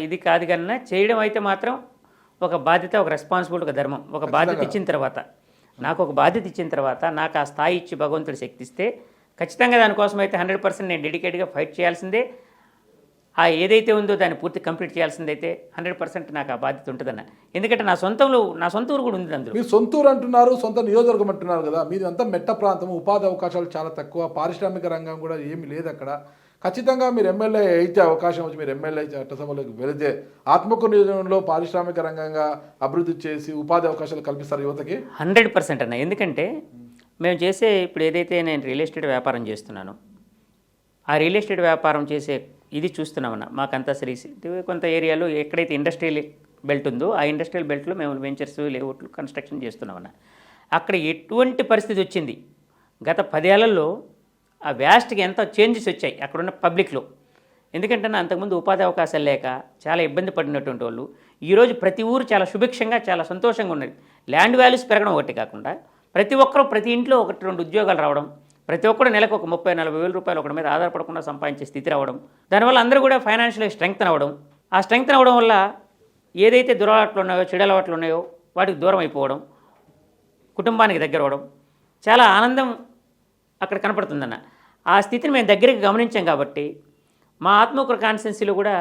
ఇది కాదు కన్నా, చేయడం అయితే మాత్రం ఒక బాధ్యత, ఒక రెస్పాన్సిబిలిటీ, ఒక ధర్మం. ఒక బాధ్యత ఇచ్చిన తర్వాత, నాకు ఒక బాధ్యత ఇచ్చిన తర్వాత నాకు ఆ స్థాయి ఇచ్చి భగవంతుడు శక్తి ఇస్తే ఖచ్చితంగా దానికోసం అయితే 100% నేను డెడికేట్గా ఫైట్ చేయాల్సిందే. ఆ ఏదైతే ఉందో దాన్ని పూర్తి కంప్లీట్ చేయాల్సిందైతే 100% నాకు ఆ బాధ్యత ఉంటుందన్న. ఎందుకంటే నా సొంత ఊరు కూడా ఉంది అందులో. మీరు సొంత ఊరు అంటున్నారు, సొంత నియోజకవర్గం అంటున్నారు కదా. మీది అంతా మెట్ట ప్రాంతం, ఉపాధి అవకాశాలు చాలా తక్కువ, పారిశ్రామిక రంగం కూడా ఏమీ లేదు అక్కడ. ఖచ్చితంగా మీరు ఎమ్మెల్యే అయితే అవకాశం వచ్చి మీరు ఎమ్మెల్యే చట్టసభలోకి వెళితే ఆత్మకూరు నియోజకవర్గంలో పారిశ్రామిక రంగంగా అభివృద్ధి చేసి ఉపాధి అవకాశాలు కల్పిస్తారు యువతకి. 100% అన్న. ఎందుకంటే మేము చేసే ఇప్పుడు ఏదైతే నేను రియల్ ఎస్టేట్ వ్యాపారం చేస్తున్నానో ఆ రియల్ ఎస్టేట్ వ్యాపారం చేసే ఇది చూస్తున్నామన్న. మాకంతా కొంత ఏరియాలో ఎక్కడైతే ఇండస్ట్రియల్ బెల్ట్ ఉందో ఆ ఇండస్ట్రియల్ బెల్ట్లో మేము వెంచర్స్ లేఅవుట్లు కన్స్ట్రక్షన్ చేస్తున్నామన్న. అక్కడ ఎటువంటి పరిస్థితి వచ్చింది గత 10 ఏళ్లలో ఆ వ్యాస్ట్కి ఎంత చేంజెస్ వచ్చాయి అక్కడున్న పబ్లిక్లో. ఎందుకంటే అంతకుముందు ఉపాధి అవకాశాలు లేక చాలా ఇబ్బంది పడినటువంటి వాళ్ళు ఈరోజు ప్రతి ఊరు చాలా సుభిక్షంగా చాలా సంతోషంగా ఉన్నది. ల్యాండ్ వాల్యూస్ పెరగడం ఒకటి కాకుండా ప్రతి ఒక్కరు ప్రతి ఇంట్లో 1-2 ఉద్యోగాలు రావడం, ప్రతి ఒక్కరు నెలకు ఒక 30-40 వేల రూపాయలు ఒకటి మీద ఆధారపడకుండా సంపాదించే స్థితి రావడం, దానివల్ల అందరూ కూడా ఫైనాన్షియల్గా స్ట్రెంగ్త్ అవ్వడం. ఆ స్ట్రెంగ్త్ అవ్వడం వల్ల ఏదైతే దురలవాట్లు ఉన్నాయో చెడు అలవాట్లు ఉన్నాయో వాటికి దూరం అయిపోవడం, కుటుంబానికి దగ్గర అవ్వడం, చాలా ఆనందం అక్కడ కనపడుతుందన్న. ఆ స్థితిని మేము దగ్గరికి గమనించాం కాబట్టి మా ఆత్మకూరు కాన్స్టిట్యున్సీలో కూడా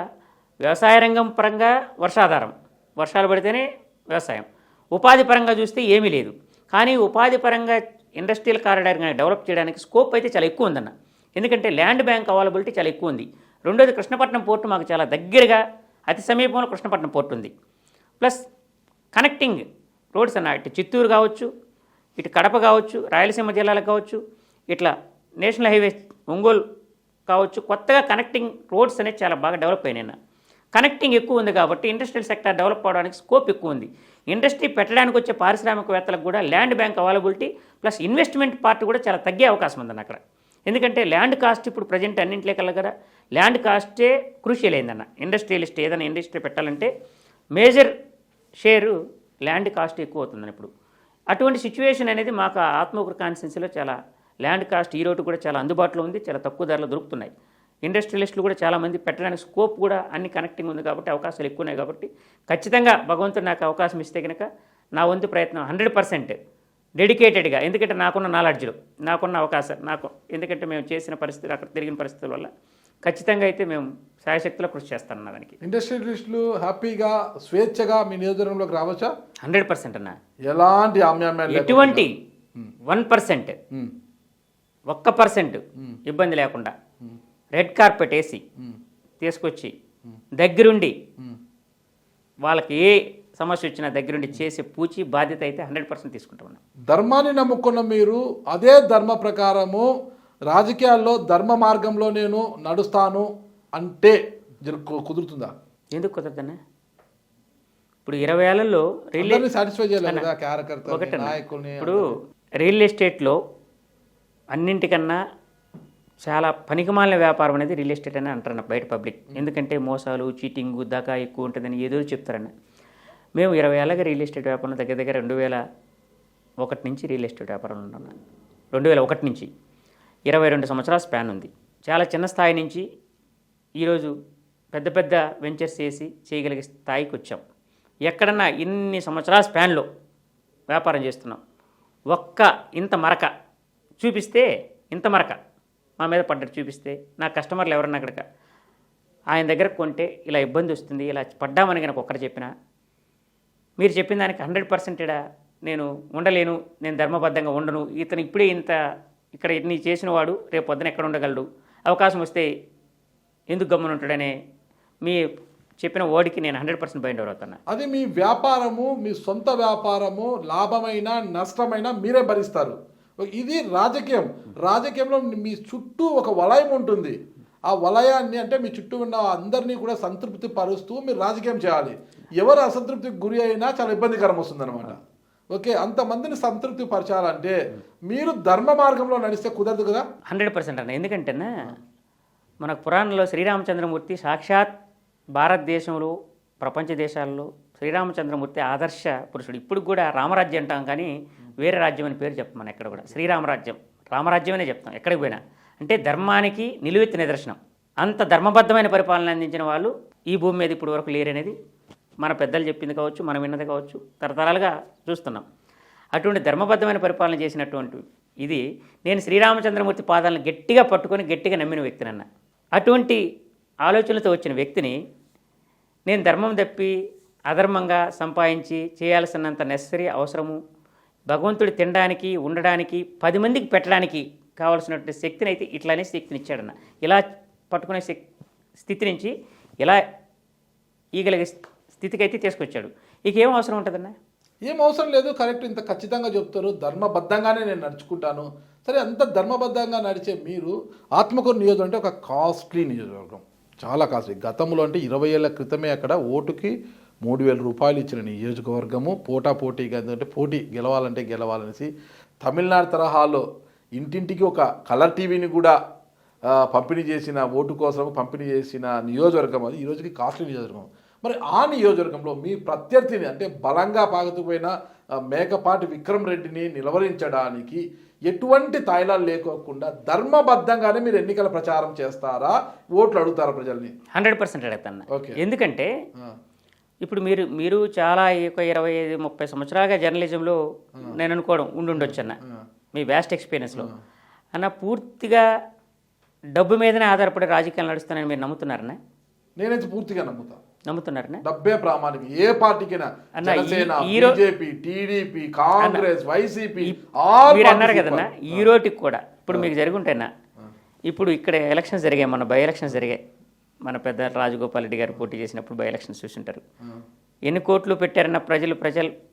వ్యవసాయ రంగం పరంగా వర్షాధారం, వర్షాలు పడితేనే వ్యవసాయం. ఉపాధి పరంగా చూస్తే ఏమీ లేదు. కానీ ఉపాధి పరంగా ఇండస్ట్రియల్ కారిడార్ డెవలప్ చేయడానికి స్కోప్ అయితే చాలా ఎక్కువ ఉందన్న. ఎందుకంటే ల్యాండ్ బ్యాంక్ అవైలబిలిటీ చాలా ఎక్కువ ఉంది. రెండోది కృష్ణపట్నం పోర్టు మాకు చాలా దగ్గరగా అతి సమీపంలో కృష్ణపట్నం పోర్టు ఉంది. ప్లస్ కనెక్టింగ్ రోడ్స్ అన్న, ఇటు చిత్తూరు కావచ్చు, ఇటు కడప కావచ్చు, రాయలసీమ జిల్లాలకు కావచ్చు, ఇట్లా నేషనల్ హైవే ఒంగోలు కావచ్చు, కొత్తగా కనెక్టింగ్ రోడ్స్ అనేది చాలా బాగా డెవలప్ అయినాయి. కనెక్టింగ్ ఎక్కువ ఉంది కాబట్టి ఇండస్ట్రియల్ సెక్టర్ డెవలప్ అవడానికి స్కోప్ ఎక్కువ ఉంది. ఇండస్ట్రీ పెట్టడానికి వచ్చే పారిశ్రామికవేత్తలకు కూడా land bank availability plus investment part కూడా చాలా తగ్గే అవకాశం ఉందన్న అక్కడ. ఎందుకంటే ల్యాండ్ కాస్ట్ ఇప్పుడు ప్రజెంట్ అన్నింటిలో కల్లా కదా ల్యాండ్ కాస్టే క్రూషియల్ అయిందన్న. ఇండస్ట్రియలిస్ట్ ఏదైనా ఇండస్ట్రీ పెట్టాలంటే మేజర్ షేరు ల్యాండ్ కాస్ట్ ఎక్కువ అవుతుందని. ఇప్పుడు అటువంటి సిచ్యువేషన్ అనేది మాకు ఆత్మకూరు కాన్స్టిట్యున్సీలో చాలా ల్యాండ్ కాస్ట్ ఈ రోడ్డు కూడా చాలా అందుబాటులో ఉంది, చాలా తక్కువ ధరలో దొరుకుతున్నాయి. ఇండస్ట్రియలిస్టులు కూడా చాలామంది పెట్టడానికి స్కోప్ కూడా అన్ని కనెక్టింగ్ ఉంది కాబట్టి అవకాశాలు ఎక్కువ ఉన్నాయి. కాబట్టి ఖచ్చితంగా భగవంతుడు నాకు అవకాశం ఇస్తే కనుక నా వంతు ప్రయత్నం 100% డెడికేటెడ్గా, ఎందుకంటే నాకున్న నాలెడ్జ్లో నాకున్న అవకాశం ఎందుకంటే మేము చేసిన పరిస్థితులు అక్కడ తిరిగిన పరిస్థితుల వల్ల ఖచ్చితంగా అయితే మేము శాయశక్తిలో కృషి చేస్తాను. దానికి ఇండస్ట్రియలిస్టులు హ్యాపీగా స్వేచ్ఛగా మీ నియోజకవర్గంలోకి రావచ్చా? 100% అన్న. ఎలాంటి ఆమ్యామ్యాలు, ఎటువంటి 1%, 1% ఇబ్బంది లేకుండా రెడ్ కార్పెట్ వేసి తీసుకొచ్చి దగ్గరుండి వాళ్ళకి ఏ సమస్య వచ్చినా దగ్గరుండి చేసి పూచి బాధ్యత అయితే 100% తీసుకుంటాం. ధర్మాన్ని నమ్ముకున్న మీరు అదే ధర్మ ప్రకారము రాజకీయాల్లో ధర్మ మార్గంలో నేను నడుస్తాను అంటే కుదురుతుందా? ఎందుకు కుదరదన్నా? ఇప్పుడు 20 ఏళ్లలో సాటిస్ఫై చేయాలి కదా కార్యకర్తలు, నాయకుల్ని. ఇప్పుడు రియల్ ఎస్టేట్లో అన్నింటికన్నా చాలా పనికిమాలిన వ్యాపారం అనేది రియల్ ఎస్టేట్ అని అంటారన్న బయట పబ్లిక్. ఎందుకంటే మోసాలు, చీటింగు, దాకా ఎక్కువ ఉంటుందని ఏదో చెప్తారన్న. మేము 20 ఏళ్ళగా రియల్ ఎస్టేట్ వ్యాపారం దగ్గర 2001 నుంచి రియల్ ఎస్టేట్ వ్యాపారంలో ఉన్నాను. 2001 నుంచి 22 సంవత్సరాల స్పాన్ ఉంది. చాలా చిన్న స్థాయి నుంచి ఈరోజు పెద్ద పెద్ద వెంచర్స్ చేసి చేయగలిగే స్థాయికి వచ్చాం. ఎక్కడన్నా ఇన్ని సంవత్సరాల స్పాన్లో వ్యాపారం చేస్తున్నాం. ఇంత మరక చూపిస్తే, ఇంత మరక మా మీద పడ్డట్టు చూపిస్తే నా కస్టమర్లు ఎవరన్నా అక్కడికి ఆయన దగ్గర కొంటే ఇలా ఇబ్బంది వస్తుంది, ఇలా పడ్డామని కనుక ఒక్కరు చెప్పినా, మీరు చెప్పిన దానికి 100% నేను ఉండలేను, నేను ధర్మబద్ధంగా ఉండను, ఇతను ఇప్పుడే ఇక్కడ ఇన్ని చేసిన వాడు రేపు పొద్దున ఎక్కడ ఉండగలడు, అవకాశం వస్తే ఎందుకు గమ్మున ఉంటాడనే మీ చెప్పిన ఓడికి నేను 100% బైండ్ అవుతున్నా. అది మీ వ్యాపారము, మీ సొంత వ్యాపారము, లాభమైన నష్టమైన మీరే భరిస్తారు. ఇది రాజకీయం. రాజకీయంలో మీ చుట్టూ ఒక వలయం ఉంటుంది. ఆ వలయాన్ని అంటే మీ చుట్టూ ఉన్న అందరినీ కూడా సంతృప్తి పరుస్తూ మీరు రాజకీయం చేయాలి. ఎవరు అసంతృప్తికి గురి అయినా చాలా ఇబ్బందికరం వస్తుంది అనమాట. ఓకే, అంతమందిని సంతృప్తి పరచాలంటే మీరు ధర్మ మార్గంలో నడిస్తే కుదరదు కదా. 100% అన్న. ఎందుకంటేనా మనకు పురాణంలో శ్రీరామచంద్రమూర్తి సాక్షాత్ భారతదేశంలో ప్రపంచ దేశాల్లో శ్రీరామచంద్రమూర్తి ఆదర్శ పురుషుడు. ఇప్పుడు కూడా రామరాజ్యం అంటాం కానీ వేరే రాజ్యం అని పేరు చెప్పం మనం ఎక్కడ కూడా. శ్రీరామరాజ్యం, రామరాజ్యం అనే చెప్తాం ఎక్కడికి పోయినా. అంటే ధర్మానికి నిలువెత్తు నిదర్శనం. అంత ధర్మబద్ధమైన పరిపాలన అందించిన వాళ్ళు ఈ భూమి మీద ఇప్పుడు వరకు లేరనేది మన పెద్దలు చెప్పింది కావచ్చు, మనం విన్నది కావచ్చు, తరతరాలుగా చూస్తున్నాం. అటువంటి ధర్మబద్ధమైన పరిపాలన చేసినటువంటి ఇది నేను శ్రీరామచంద్రమూర్తి పాదాలను గట్టిగా పట్టుకొని గట్టిగా నమ్మిన వ్యక్తినన్న. అటువంటి ఆలోచనలతో వచ్చిన వ్యక్తిని నేను ధర్మం తప్పి అధర్మంగా సంపాదించి చేయాల్సినంత నెసరీ అవసరము భగవంతుడు తినడానికి, ఉండడానికి, 10 మందికి పెట్టడానికి కావాల్సినటువంటి శక్తిని అయితే ఇట్లానే శక్తిని ఇచ్చాడన్న. ఇలా పట్టుకునే స్థితి నుంచి ఇలా ఈగలిగే స్థితికి అయితే తీసుకొచ్చాడు. ఇక ఏం అవసరం ఉంటుందన్న? ఏం అవసరం లేదు. కరెక్ట్, ఇంత ఖచ్చితంగా చెప్తారు. ధర్మబద్ధంగానే నేను నడుచుకుంటాను. సరే, అంత ధర్మబద్ధంగా నడిచే మీరు ఆత్మకూరు నియోజకవర్గం అంటే ఒక కాస్ట్లీ నియోజకవర్గం, చాలా కాస్ట్లీ. గతంలో అంటే 20 ఏళ్ల క్రితమే అక్కడ ఓటుకి 3,000 రూపాయలు ఇచ్చిన నియోజకవర్గము. పోటాపోటీగా అంటే పోటీ గెలవాలనేసి తమిళనాడు తరహాలో ఇంటింటికి ఒక కలర్ టీవీని కూడా పంపిణీ చేసిన, ఓటు కోసం పంపిణీ చేసిన నియోజకవర్గం అది. ఈ రోజుకి కాస్ట్లీ నియోజకవర్గం. మరి ఆ నియోజకవర్గంలో మీ ప్రత్యర్థిని అంటే బలంగా పాకుతుపోయిన మేకపాటి విక్రమ్ రెడ్డిని నిలవరించడానికి ఎటువంటి తాయిలాలు లేకోకుండా ధర్మబద్ధంగానే మీరు ఎన్నికల ప్రచారం చేస్తారా, ఓట్లు అడుగుతారా ప్రజల్ని? 100% అడుగుతాను. ఓకే. ఎందుకంటే ఇప్పుడు మీరు చాలా 25-30 సంవత్సరాలుగా జర్నలిజంలో నేను అనుకోవడం ఉండొచ్చు అన్న, మీ వ్యాస్ట్ ఎక్స్పీరియన్స్లో అన్న. పూర్తిగా డబ్బు మీదనే ఆధారపడి రాజకీయాలు నడుస్తానని మీరు నమ్ముతున్నారన్నా? నేనైతే పూర్తిగా నమ్ముతున్నారన్నా. డబ్బే ప్రామాణికం ఏ పార్టీకైనా. Janasena, BJP, TDP, Congress, YCP మీరు అన్నారు కదన్నా. ఈ రోటికి కూడా ఇప్పుడు మీకు జరుగుంటేనా, ఇప్పుడు ఇక్కడ ఎలక్షన్స్ జరిగాయి, మన బై ఎలక్షన్స్ జరిగాయి. మన పెద్ద రాజగోపాల్ రెడ్డి గారు పోటీ చేసినప్పుడు బై ఎలక్షన్స్ చూస్తుంటారు. ఎన్ని కోట్లు పెట్టారన్న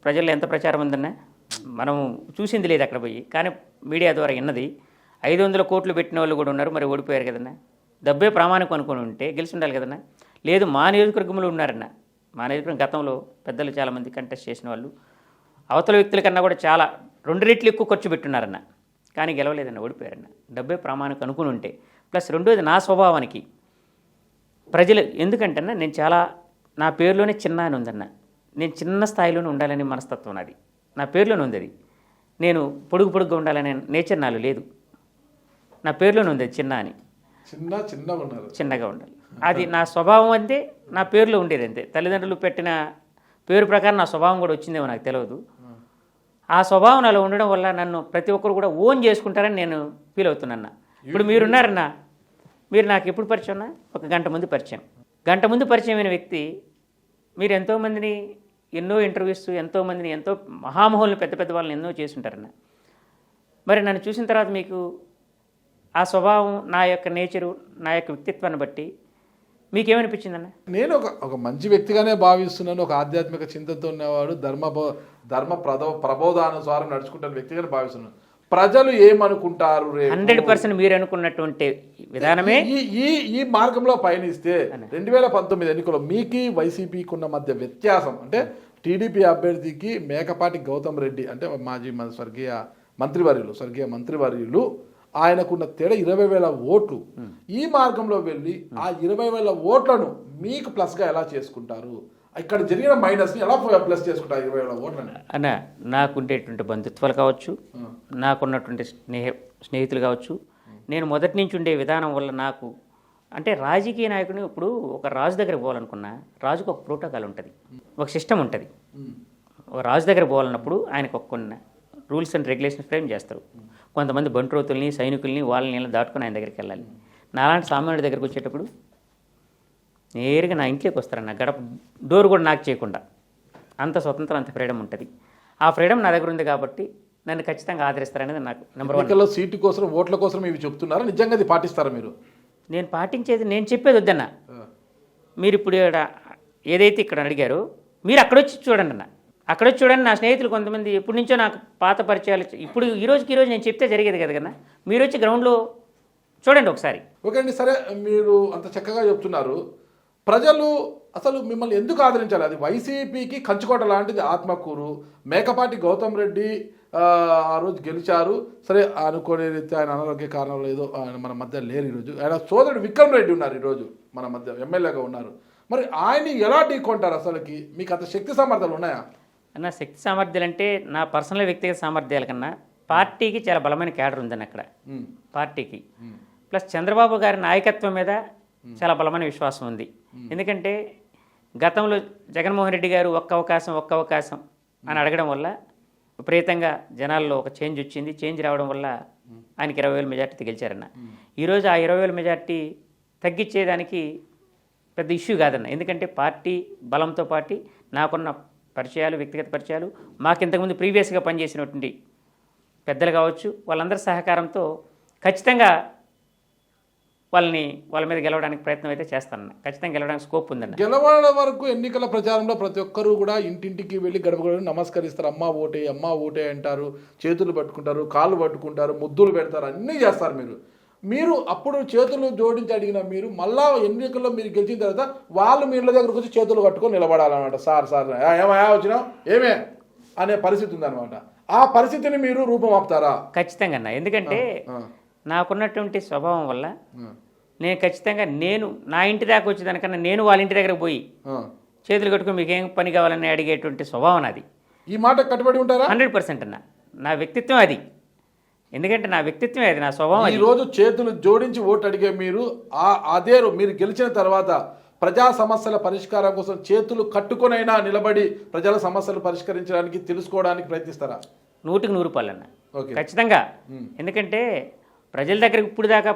ప్రజలు ఎంత ప్రచారం ఉందన్నా మనం చూసింది లేదు అక్కడ పోయి. కానీ మీడియా ద్వారా విన్నది 500 కోట్లు పెట్టిన వాళ్ళు కూడా ఉన్నారు. మరి ఓడిపోయారు కదన్నా. డబ్బే ప్రామాణికం అనుకుని ఉంటే గెలిచి ఉండాలి కదన్నా. లేదు, మా నియోజకవర్గంలో ఉన్నారన్న. మా నియోజకవర్గం గతంలో పెద్దలు చాలామంది కంటెస్ట్ చేసిన వాళ్ళు అవతల వ్యక్తుల కన్నా కూడా చాలా 2 రెట్లు ఎక్కువ ఖర్చు పెట్టున్నారన్న. కానీ గెలవలేదన్న, ఓడిపోయారన్న. డబ్బే ప్రామాణికం అనుకుని ఉంటే. ప్లస్ రెండోది నా స్వభావానికి ప్రజలు ఎందుకంటన్నా నేను చాలా నా పేరులోనే చిన్న అని ఉందన్న. నేను చిన్న స్థాయిలోనే ఉండాలని మనస్తత్వం నాది. నా పేరులోనే ఉంది అది. నేను పొడుగుగా ఉండాలనే నేచర్ నాలో లేదు. నా పేరులోనే ఉంది చిన్న అని. చిన్నగా ఉండాలి, అది నా స్వభావం. అంతే, నా పేరులో ఉండేది అంతే. తల్లిదండ్రులు పెట్టిన పేరు ప్రకారం నా స్వభావం కూడా వచ్చిందేమో నాకు తెలియదు. ఆ స్వభావం నాలో ఉండడం వల్ల నన్ను ప్రతి ఒక్కరు కూడా ఓన్ చేసుకుంటారని నేను ఫీల్ అవుతున్నాను. ఇప్పుడు మీరున్నారన్నా, మీరు నాకు ఎప్పుడు పరిచయం ఉన్నా? 1 గంట ముందు పరిచయం. గంట ముందు పరిచయం అయిన వ్యక్తి మీరు ఎంతోమందిని ఎన్నో ఇంటర్వ్యూస్, ఎంతోమందిని, ఎంతో మహామహుల్ని, పెద్ద పెద్ద వాళ్ళని ఎన్నో చేస్తుంటారన్న. మరి నన్ను చూసిన తర్వాత మీకు ఆ స్వభావం, నా యొక్క నేచరు, నా యొక్క వ్యక్తిత్వాన్ని బట్టి మీకేమనిపించిందన్న? నేను ఒక మంచి వ్యక్తిగానే భావిస్తున్నాను. ఒక ఆధ్యాత్మిక చింతనతో ఉన్నవాడు, ధర్మ ప్రబోధానుసారం నడుచుకుంటున్న వ్యక్తిగానే భావిస్తున్నాను. ప్రజలు ఏమనుకుంటారు? 100% మీరు అనుకున్నటువంటి విధానమే ఈ మార్గంలో పయనిస్తే 2019 ఎన్నికల్లో మీకు వైసీపీకి ఉన్న మధ్య వ్యత్యాసం అంటే టీడీపీ అభ్యర్థికి మేకపాటి గౌతమ్ రెడ్డి అంటే మాజీ స్వర్గీయ మంత్రివర్యులు ఆయనకున్న తేడా 20,000 ఓట్లు. ఈ మార్గంలో వెళ్ళి ఆ 20,000 ఓట్లను మీకు ప్లస్గా ఎలా చేసుకుంటారు? ఇక్కడ జరిగిన మైనస్ని ఎలా ప్లస్ చేసుకుంటారు 20,000 ఓట్లని? అన్న, నాకుండేటువంటి బంధుత్వాలు కావచ్చు, నాకున్నటువంటి స్నేహితులు కావచ్చు, నేను మొదటి నుంచి ఉండే విధానం వల్ల నాకు అంటే రాజకీయ నాయకుడిని ఇప్పుడు ఒక రాజు దగ్గర పోవాలనుకున్నా, రాజుకు ఒక ప్రోటోకాల్ ఉంటుంది, ఒక సిస్టమ్ ఉంటుంది. ఒక రాజు దగ్గర పోవాలన్నప్పుడు ఆయనకు ఒక కొన్ని రూల్స్ అండ్ రెగ్యులేషన్స్ ఫ్రేమ్ చేస్తారు. కొంతమంది బంట్రోతుల్ని, సైనికుల్ని, వాళ్ళని దాటుకొని ఆయన దగ్గరికి వెళ్ళాలి. నాలాంటి సామాన్యుడి దగ్గరికి వచ్చేటప్పుడు నేరుగా నా ఇంట్లోకి వస్తారన్న. గడప డోర్ కూడా నాకు చేయకుండా. అంత స్వతంత్రం, అంత ఫ్రీడమ్ ఉంటుంది. ఆ ఫ్రీడమ్ నా దగ్గర ఉంది కాబట్టి నన్ను ఖచ్చితంగా ఆదరిస్తారనేది నాకు నెంబర్ 1. సీటు కోసం, ఓట్ల కోసం ఇవి చెప్తున్నారా? నిజంగా అది పాటిస్తారా మీరు? నేను పాటించేది, నేను చెప్పేది వద్దన్న. మీరు ఇప్పుడు ఏదైతే ఇక్కడ అడిగారో మీరు అక్కడొచ్చి చూడండి అన్న, అక్కడొచ్చి చూడండి. నా స్నేహితులు కొంతమంది ఎప్పటి నుంచో నాకు పాత పరిచయాలు, ఇప్పుడు ఈ రోజు నేను చెప్తే జరిగేది కదా కన్నా, మీరు వచ్చి గ్రౌండ్లో చూడండి ఒకసారి. ఓకే అండి, సరే మీరు అంత చక్కగా చెప్తున్నారు. ప్రజలు అసలు మిమ్మల్ని ఎందుకు ఆదరించాలి? అది వైసీపీకి కంచుకోట లాంటిది ఆత్మకూరు. మేకపాటి గౌతమ్ రెడ్డి ఆ రోజు గెలిచారు. సరే అనుకోని రీత్యా ఆయన అనారోగ్య కారణం లేదో ఆయన మన మధ్య లేరు ఈరోజు. ఆయన సోదరుడు విక్రమ్ రెడ్డి ఉన్నారు ఈరోజు మన మధ్య, ఎమ్మెల్యేగా ఉన్నారు. మరి ఆయన్ని ఎలా ఢీకొంటారు? అసలుకి మీకు అంత శక్తి సామర్థ్యాలు ఉన్నాయా? అన్న శక్తి సామర్థ్యాలు అంటే నా పర్సనల్ వ్యక్తిగత సామర్థ్యాల కన్నా పార్టీకి చాలా బలమైన క్యాడర్ ఉందని అక్కడ పార్టీకి. ప్లస్ చంద్రబాబు గారి నాయకత్వం మీద చాలా బలమైన విశ్వాసం ఉంది. ఎందుకంటే గతంలో జగన్మోహన్ రెడ్డి గారు ఒక్క అవకాశం అని అడగడం వల్ల విపరీతంగా జనాల్లో ఒక చేంజ్ వచ్చింది. చేంజ్ రావడం వల్ల ఆయనకి 20,000 మెజార్టీ గెలిచారన్న. ఈరోజు ఆ 20,000 మెజార్టీ తగ్గించేదానికి పెద్ద ఇష్యూ కాదన్న. ఎందుకంటే పార్టీ బలంతో పాటు నాకున్న పరిచయాలు, వ్యక్తిగత పరిచయాలు, మాకు ఇంతకుముందు ప్రీవియస్గా పనిచేసినటువంటి పెద్దలు కావచ్చు, వాళ్ళందరి సహకారంతో ఖచ్చితంగా వాళ్ళ మీద గెలవడానికి ప్రయత్నం అయితే చేస్తాను. ఖచ్చితంగా గెలవడానికి స్కోప్ ఉందండి. గెలవడం వరకు ఎన్నికల ప్రచారంలో ప్రతి ఒక్కరూ కూడా ఇంటింటికి వెళ్ళి గడప గడప నమస్కరిస్తారు. అమ్మ ఓటే అంటారు, చేతులు పట్టుకుంటారు, కాళ్ళు పట్టుకుంటారు, ముద్దులు పెడతారు, అన్నీ చేస్తారు. మీరు అప్పుడు చేతులు జోడించి అడిగిన మీరు మళ్ళా ఎన్నికల్లో మీరు గెలిచిన తర్వాత వాళ్ళు మీ ఇళ్ళ దగ్గరకు వచ్చి చేతులు కట్టుకొని నిలబడాలన్నమాట. సార్ ఏమయా వచ్చినావు ఏమే అనే పరిస్థితి ఉందన్నమాట. ఆ పరిస్థితిని మీరు రూపమాపుతారా? ఖచ్చితంగా అన్న. ఎందుకంటే నాకున్నటువంటి స్వభావం వల్ల నేను ఖచ్చితంగా నా ఇంటి దాకా వచ్చేదానికన్నా నేను వాళ్ళ ఇంటి దగ్గరకు పోయి చేతులు కట్టుకుని మీకు ఏం పని కావాలని అడిగేటువంటి స్వభావం నాది. ఈ మాట కట్టుబడి ఉంటారా? 100% అన్న. నా వ్యక్తిత్వం అది. ఎందుకంటే నా వ్యక్తిత్వమే అది, నా స్వభావం. ఈ రోజు చేతులు జోడించి ఓటు అడిగే మీరు మీరు గెలిచిన తర్వాత ప్రజా సమస్యల పరిష్కారం కోసం చేతులు కట్టుకొనైనా నిలబడి ప్రజల సమస్యలు పరిష్కరించడానికి తెలుసుకోవడానికి ప్రయత్నిస్తారా? 100% అన్న. ఖచ్చితంగా. ఎందుకంటే ప్రజల దగ్గరకు ఇప్పుడు దాకా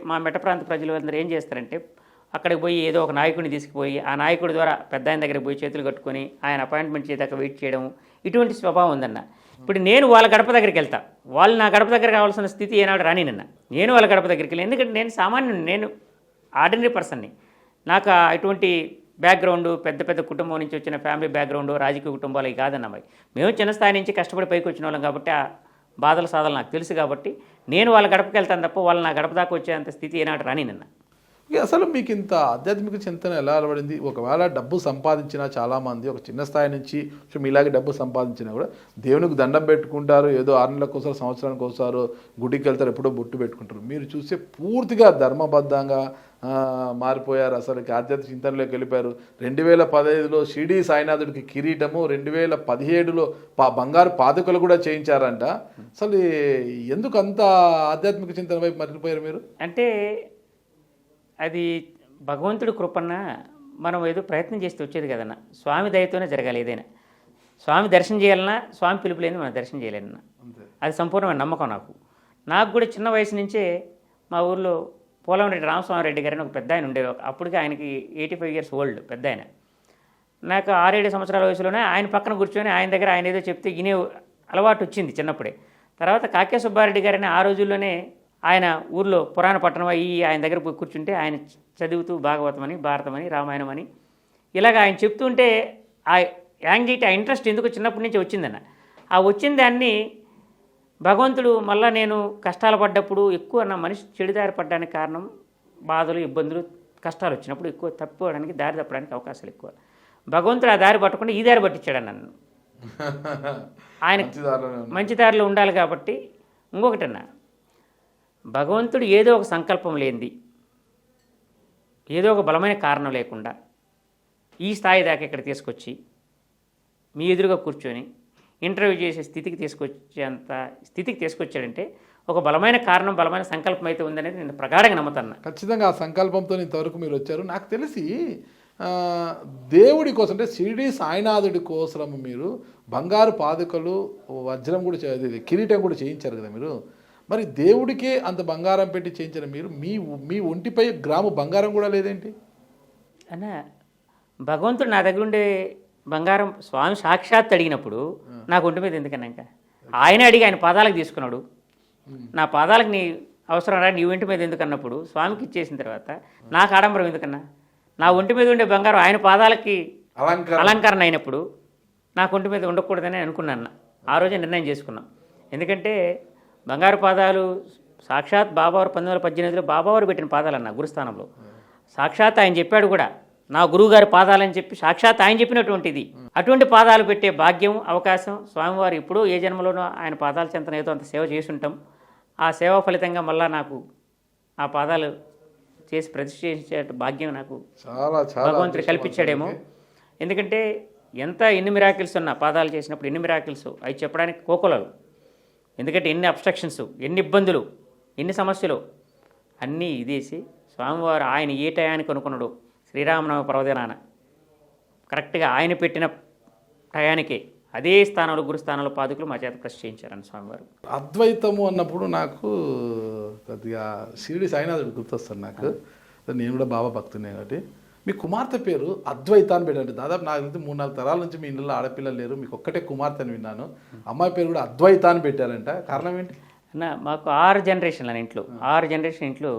మా మెట్ట ప్రాంత ప్రజలు అందరూ ఏం చేస్తారంటే అక్కడికి పోయి ఏదో ఒక నాయకుడిని తీసుకుపోయి ఆ నాయకుడి ద్వారా పెద్ద ఆయన దగ్గరికి పోయి చేతులు కట్టుకొని ఆయన అపాయింట్మెంట్ చేదాకా వెయిట్ చేయడం, ఇటువంటి స్వభావం ఉందన్న. ఇప్పుడు నేను వాళ్ళ గడప దగ్గరికి వెళ్తా, వాళ్ళు నా గడప దగ్గర కావాల్సిన స్థితి ఏనాడు రానినన్న. నేను వాళ్ళ గడప దగ్గరికి వెళ్ళి, ఎందుకంటే నేను సామాన్యుని, నేను ఆర్డినరీ పర్సన్ని. నాకు ఇటువంటి బ్యాక్గ్రౌండ్ పెద్ద కుటుంబం నుంచి వచ్చిన ఫ్యామిలీ బ్యాక్గ్రౌండ్, రాజకీయ కుటుంబాలు ఇవి కాదన్న. మేము చిన్న స్థాయి నుంచి కష్టపడి పైకి వచ్చిన వాళ్ళం కాబట్టి ఆ బాధల సాధలు నాకు తెలుసు కాబట్టి నేను వాళ్ళ గడపకి వెళ్తాను తప్ప వాళ్ళు నా గడప దాకా వచ్చేంత స్థితి ఏనాడు రానినన్న. అసలు మీకు ఇంత ఆధ్యాత్మిక చింతన ఎలా అలవడింది? ఒకవేళ డబ్బు సంపాదించినా చాలామంది ఒక చిన్న స్థాయి నుంచి మీలాగే డబ్బు సంపాదించినా కూడా దేవునికి దండం పెట్టుకుంటారు, ఏదో 6 నెలలకు ఒకసారి సంవత్సరానికి ఒకసారి గుడికి వెళ్తారు, ఎప్పుడో బొట్టు పెట్టుకుంటారు. మీరు చూస్తే పూర్తిగా ధర్మబద్ధంగా మారిపోయారు, అసలు ఆధ్యాత్మిక చింతనలోకి వెళ్ళిపోయారు. 2015లో షిరిడీ సాయినాథుడికి కిరీటము, 2017లో బంగారు పాదుకలు కూడా చేయించారంట. అసలు ఎందుకు అంత ఆధ్యాత్మిక చింతన వైపు మరిగిపోయారు మీరు? అంటే అది భగవంతుడి కృపన్న. మనం ఏదో ప్రయత్నం చేస్తే వచ్చేది కదన్న. స్వామి దయతోనే జరగాలి ఏదైనా. స్వామి దర్శనం చేయాలన్నా స్వామి పిలుపు లేని మనం దర్శనం చేయలేదన్న. అది సంపూర్ణమైన నమ్మకం నాకు కూడా చిన్న వయసు నుంచే మా ఊర్లో పోలంరెడ్డి రామస్వామిరెడ్డి గారిని ఒక పెద్ద ఆయన ఉండేవారు. అప్పటికి ఆయనకి 85 years ఓల్డ్ పెద్ద ఆయన. నాకు 6-7 సంవత్సరాల వయసులోనే ఆయన పక్కన కూర్చొని ఆయన దగ్గర ఆయన ఏదో చెప్తే వినే అలవాటు వచ్చింది చిన్నప్పుడే. తర్వాత కాకే సుబ్బారెడ్డి గారిని ఆ రోజుల్లోనే ఆయన ఊర్లో పురాణ పట్టణం అయ్యి ఆయన దగ్గర కూర్చుంటే ఆయన చదువుతూ భాగవతమని, భారతమని, రామాయణమని ఇలాగ ఆయన చెప్తుంటే ఆ యాంగ్జైటీ, ఆ ఇంట్రెస్ట్ ఎందుకు చిన్నప్పటి నుంచి వచ్చిందన్న. ఆ వచ్చిన దాన్ని భగవంతుడు మళ్ళీ నేను కష్టాలు పడ్డప్పుడు ఎక్కువ నా మనిషి చెడుదారి పడ్డానికి కారణం బాధలు, ఇబ్బందులు, కష్టాలు వచ్చినప్పుడు ఎక్కువ తప్పుకోవడానికి, దారి తప్పడానికి అవకాశాలు ఎక్కువ. భగవంతుడు ఆ దారి పట్టకుండా ఈ దారి పట్టించాడు నన్ను. ఆయన మంచి దారిలో ఉండాలి కాబట్టి. ఇంకొకటన్నా, భగవంతుడు ఏదో ఒక సంకల్పం లేనిది, ఏదో ఒక బలమైన కారణం లేకుండా ఈ స్థాయి దాకా ఇక్కడ తీసుకొచ్చి మీ ఎదురుగా కూర్చొని ఇంటర్వ్యూ చేసే స్థితికి తీసుకొచ్చాడంటే ఒక బలమైన కారణం, బలమైన సంకల్పం అయితే ఉందనేది నేను ప్రగాఢంగా నమ్ముతాను. ఖచ్చితంగా ఆ సంకల్పంతో ఇంతవరకు మీరు వచ్చారు. నాకు తెలిసి దేవుడి కోసం అంటే షిరిడీ సాయినాథుడి కోసం మీరు బంగారు పాదుకలు, వజ్రం కూడా కిరీటం కూడా చేయించారు కదా మీరు. మరి దేవుడికే అంత బంగారం పెట్టి చేయించిన మీరు మీ ఒంటిపై గ్రాము బంగారం కూడా లేదేంటి అన్న? భగవంతుడు నా దగ్గర ఉండే బంగారం స్వామి సాక్షాత్ అడిగినప్పుడు నాకు ఒంటి మీద ఎందుకన్నాక ఆయన అడిగి ఆయన పాదాలకు తీసుకున్నాడు. నా పాదాలకు నీ అవసరం రా, నీ ఒంటి మీద ఎందుకు అన్నప్పుడు స్వామికి ఇచ్చేసిన తర్వాత నాకు ఆడంబరం ఎందుకన్నా? నా ఒంటి మీద ఉండే బంగారం ఆయన పాదాలకి అలంకారం అలంకరణ అయినప్పుడు నాకు ఒంటి మీద ఉండకూడదని అనుకున్నాను. ఆ రోజే నిర్ణయం చేసుకున్నాం. ఎందుకంటే బంగారు పాదాలు సాక్షాత్ బాబావారు 1918లో బాబావారు పెట్టిన పాదాలన్న గురుస్థానంలో. సాక్షాత్ ఆయన చెప్పాడు కూడా, నా గురువుగారి పాదాలని చెప్పి సాక్షాత్ ఆయన చెప్పినటువంటిది. అటువంటి పాదాలు పెట్టే భాగ్యం, అవకాశం స్వామివారు ఎప్పుడూ ఏ జన్మలోనో ఆయన పాదాల చెంతన ఏదో అంత సేవ చేసి ఉంటాం. ఆ సేవ ఫలితంగా మళ్ళా నాకు ఆ పాదాలు చేసి ప్రతిష్ఠ చేసే భాగ్యం నాకు చాలా చాలా భగవంతుడు కల్పించాడేమో. ఎందుకంటే ఎన్ని మిరాకిల్స్ ఉన్నా పాదాలు చేసినప్పుడు ఎన్ని మిరాకిల్స్ అవి చెప్పడానికి కోకొలలు. ఎందుకంటే ఎన్ని అబ్స్ట్రక్షన్స్, ఎన్ని ఇబ్బందులు, ఎన్ని సమస్యలు అన్నీ ఇదేసి స్వామివారు ఆయన ఏ టయానికి అనుకున్నాడు శ్రీరామనవమి పర్వదినాన కరెక్ట్గా ఆయన పెట్టిన టయానికే అదే స్థానంలో గురుస్థానంలో పాదుకులు మా చేత ప్రశ్న చేయించారని స్వామివారు. అద్వైతము అన్నప్పుడు నాకు కొద్దిగా షిరిడి సాయినాథుడు గుర్తొస్తాడు నాకు. నేను కూడా బాబా భక్తునే కాబట్టి. మీ కుమార్తె పేరు అద్వైత అని పెట్టండి. దాదాపు నాకు తెలిసి 3-4 తరాల నుంచి మీ ఇంట్లో ఆడపిల్లలు లేరు, మీకు ఒక్కటే కుమార్తె అని విన్నాను. అమ్మాయి పేరు కూడా అద్వైత అని పెట్టారంట, కారణం ఏంటి? అన్న మాకు 6 జనరేషన్లు అన్న ఇంట్లో, 6 జనరేషన్ ఇంట్లో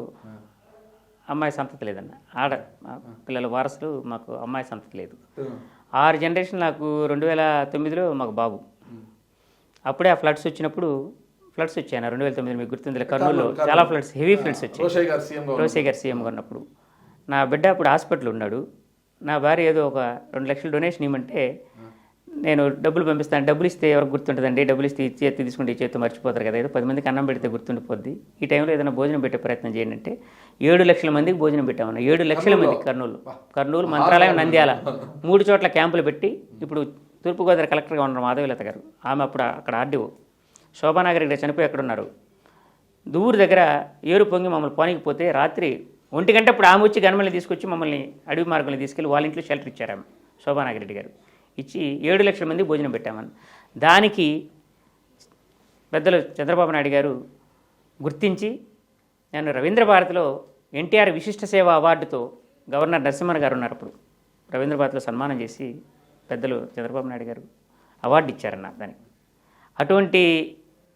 అమ్మాయి సంతతి లేదన్న. పిల్లల వారసులు మాకు అమ్మాయి సంతతి లేదు. 6 జనరేషన్. నాకు 2009లో మాకు బాబు. అప్పుడే ఆ ఫ్లడ్స్ వచ్చినప్పుడు ఫ్లడ్స్ వచ్చాయి 2009 మీకు గుర్తుంది, కర్నూలులో చాలా ఫ్లడ్స్, హెవీ ఫ్లడ్స్ వచ్చాయి. రోషయ్య గారు సీఎంగా ఉన్నప్పుడు నా బిడ్డ అప్పుడు హాస్పిటల్ ఉన్నాడు. నా భార్య ఏదో ఒక 2 లక్షలు డొనేషన్ ఇవ్వమంటే నేను డబ్బులు పంపిస్తాను. డబ్బులు ఇస్తే ఎవరికి గుర్తుంటుందండి, డబ్బులు ఇస్తే ఈ చేతి తీసుకుంటే ఈ చేతి మర్చిపోతారు కదా, ఏదో 10 మందికి అన్నం పెడితే గుర్తుండిపోద్ది, ఈ టైంలో ఏదైనా భోజనం పెట్టే ప్రయత్నం చేయండి అంటే 7 లక్షల మందికి భోజనం పెట్టామన్నా. 7 లక్షల మంది కర్నూలు, మంత్రాలయం, నంద్యాల 3 చోట్ల క్యాంపులు పెట్టి. ఇప్పుడు తూర్పుగోదావరి కలెక్టర్గా ఉన్నారు మాధవీలత గారు, ఆమె అప్పుడు అక్కడ ఆర్డీఓ. శోభానాగర్ ఇక్కడ చనిపోయి ఎక్కడ ఉన్నారు, దూరు దగ్గర ఏరు పొంగి మమ్మల్ని పోనీకపోతే రాత్రి 1 గంట ఇప్పుడు ఆమె వచ్చి గన్మల్ని తీసుకొచ్చి మమ్మల్ని అడవి మార్గంలో తీసుకెళ్ళి వాళ్ళ ఇంట్లో షెల్టర్ ఇచ్చారు ఆమె, శోభానాగరెడ్డి గారు. ఇచ్చి 7 లక్షల మంది భోజనం పెట్టామని. దానికి పెద్దలు చంద్రబాబు నాయుడు గారు గుర్తించి నేను రవీంద్ర భారతిలో ఎన్టీఆర్ విశిష్ట సేవ అవార్డుతో గవర్నర్ నరసింహన్ గారు ఉన్నారు అప్పుడు, రవీంద్ర భారతిలో సన్మానం చేసి పెద్దలు చంద్రబాబు నాయుడు గారు అవార్డు ఇచ్చారన్న దానికి. అటువంటి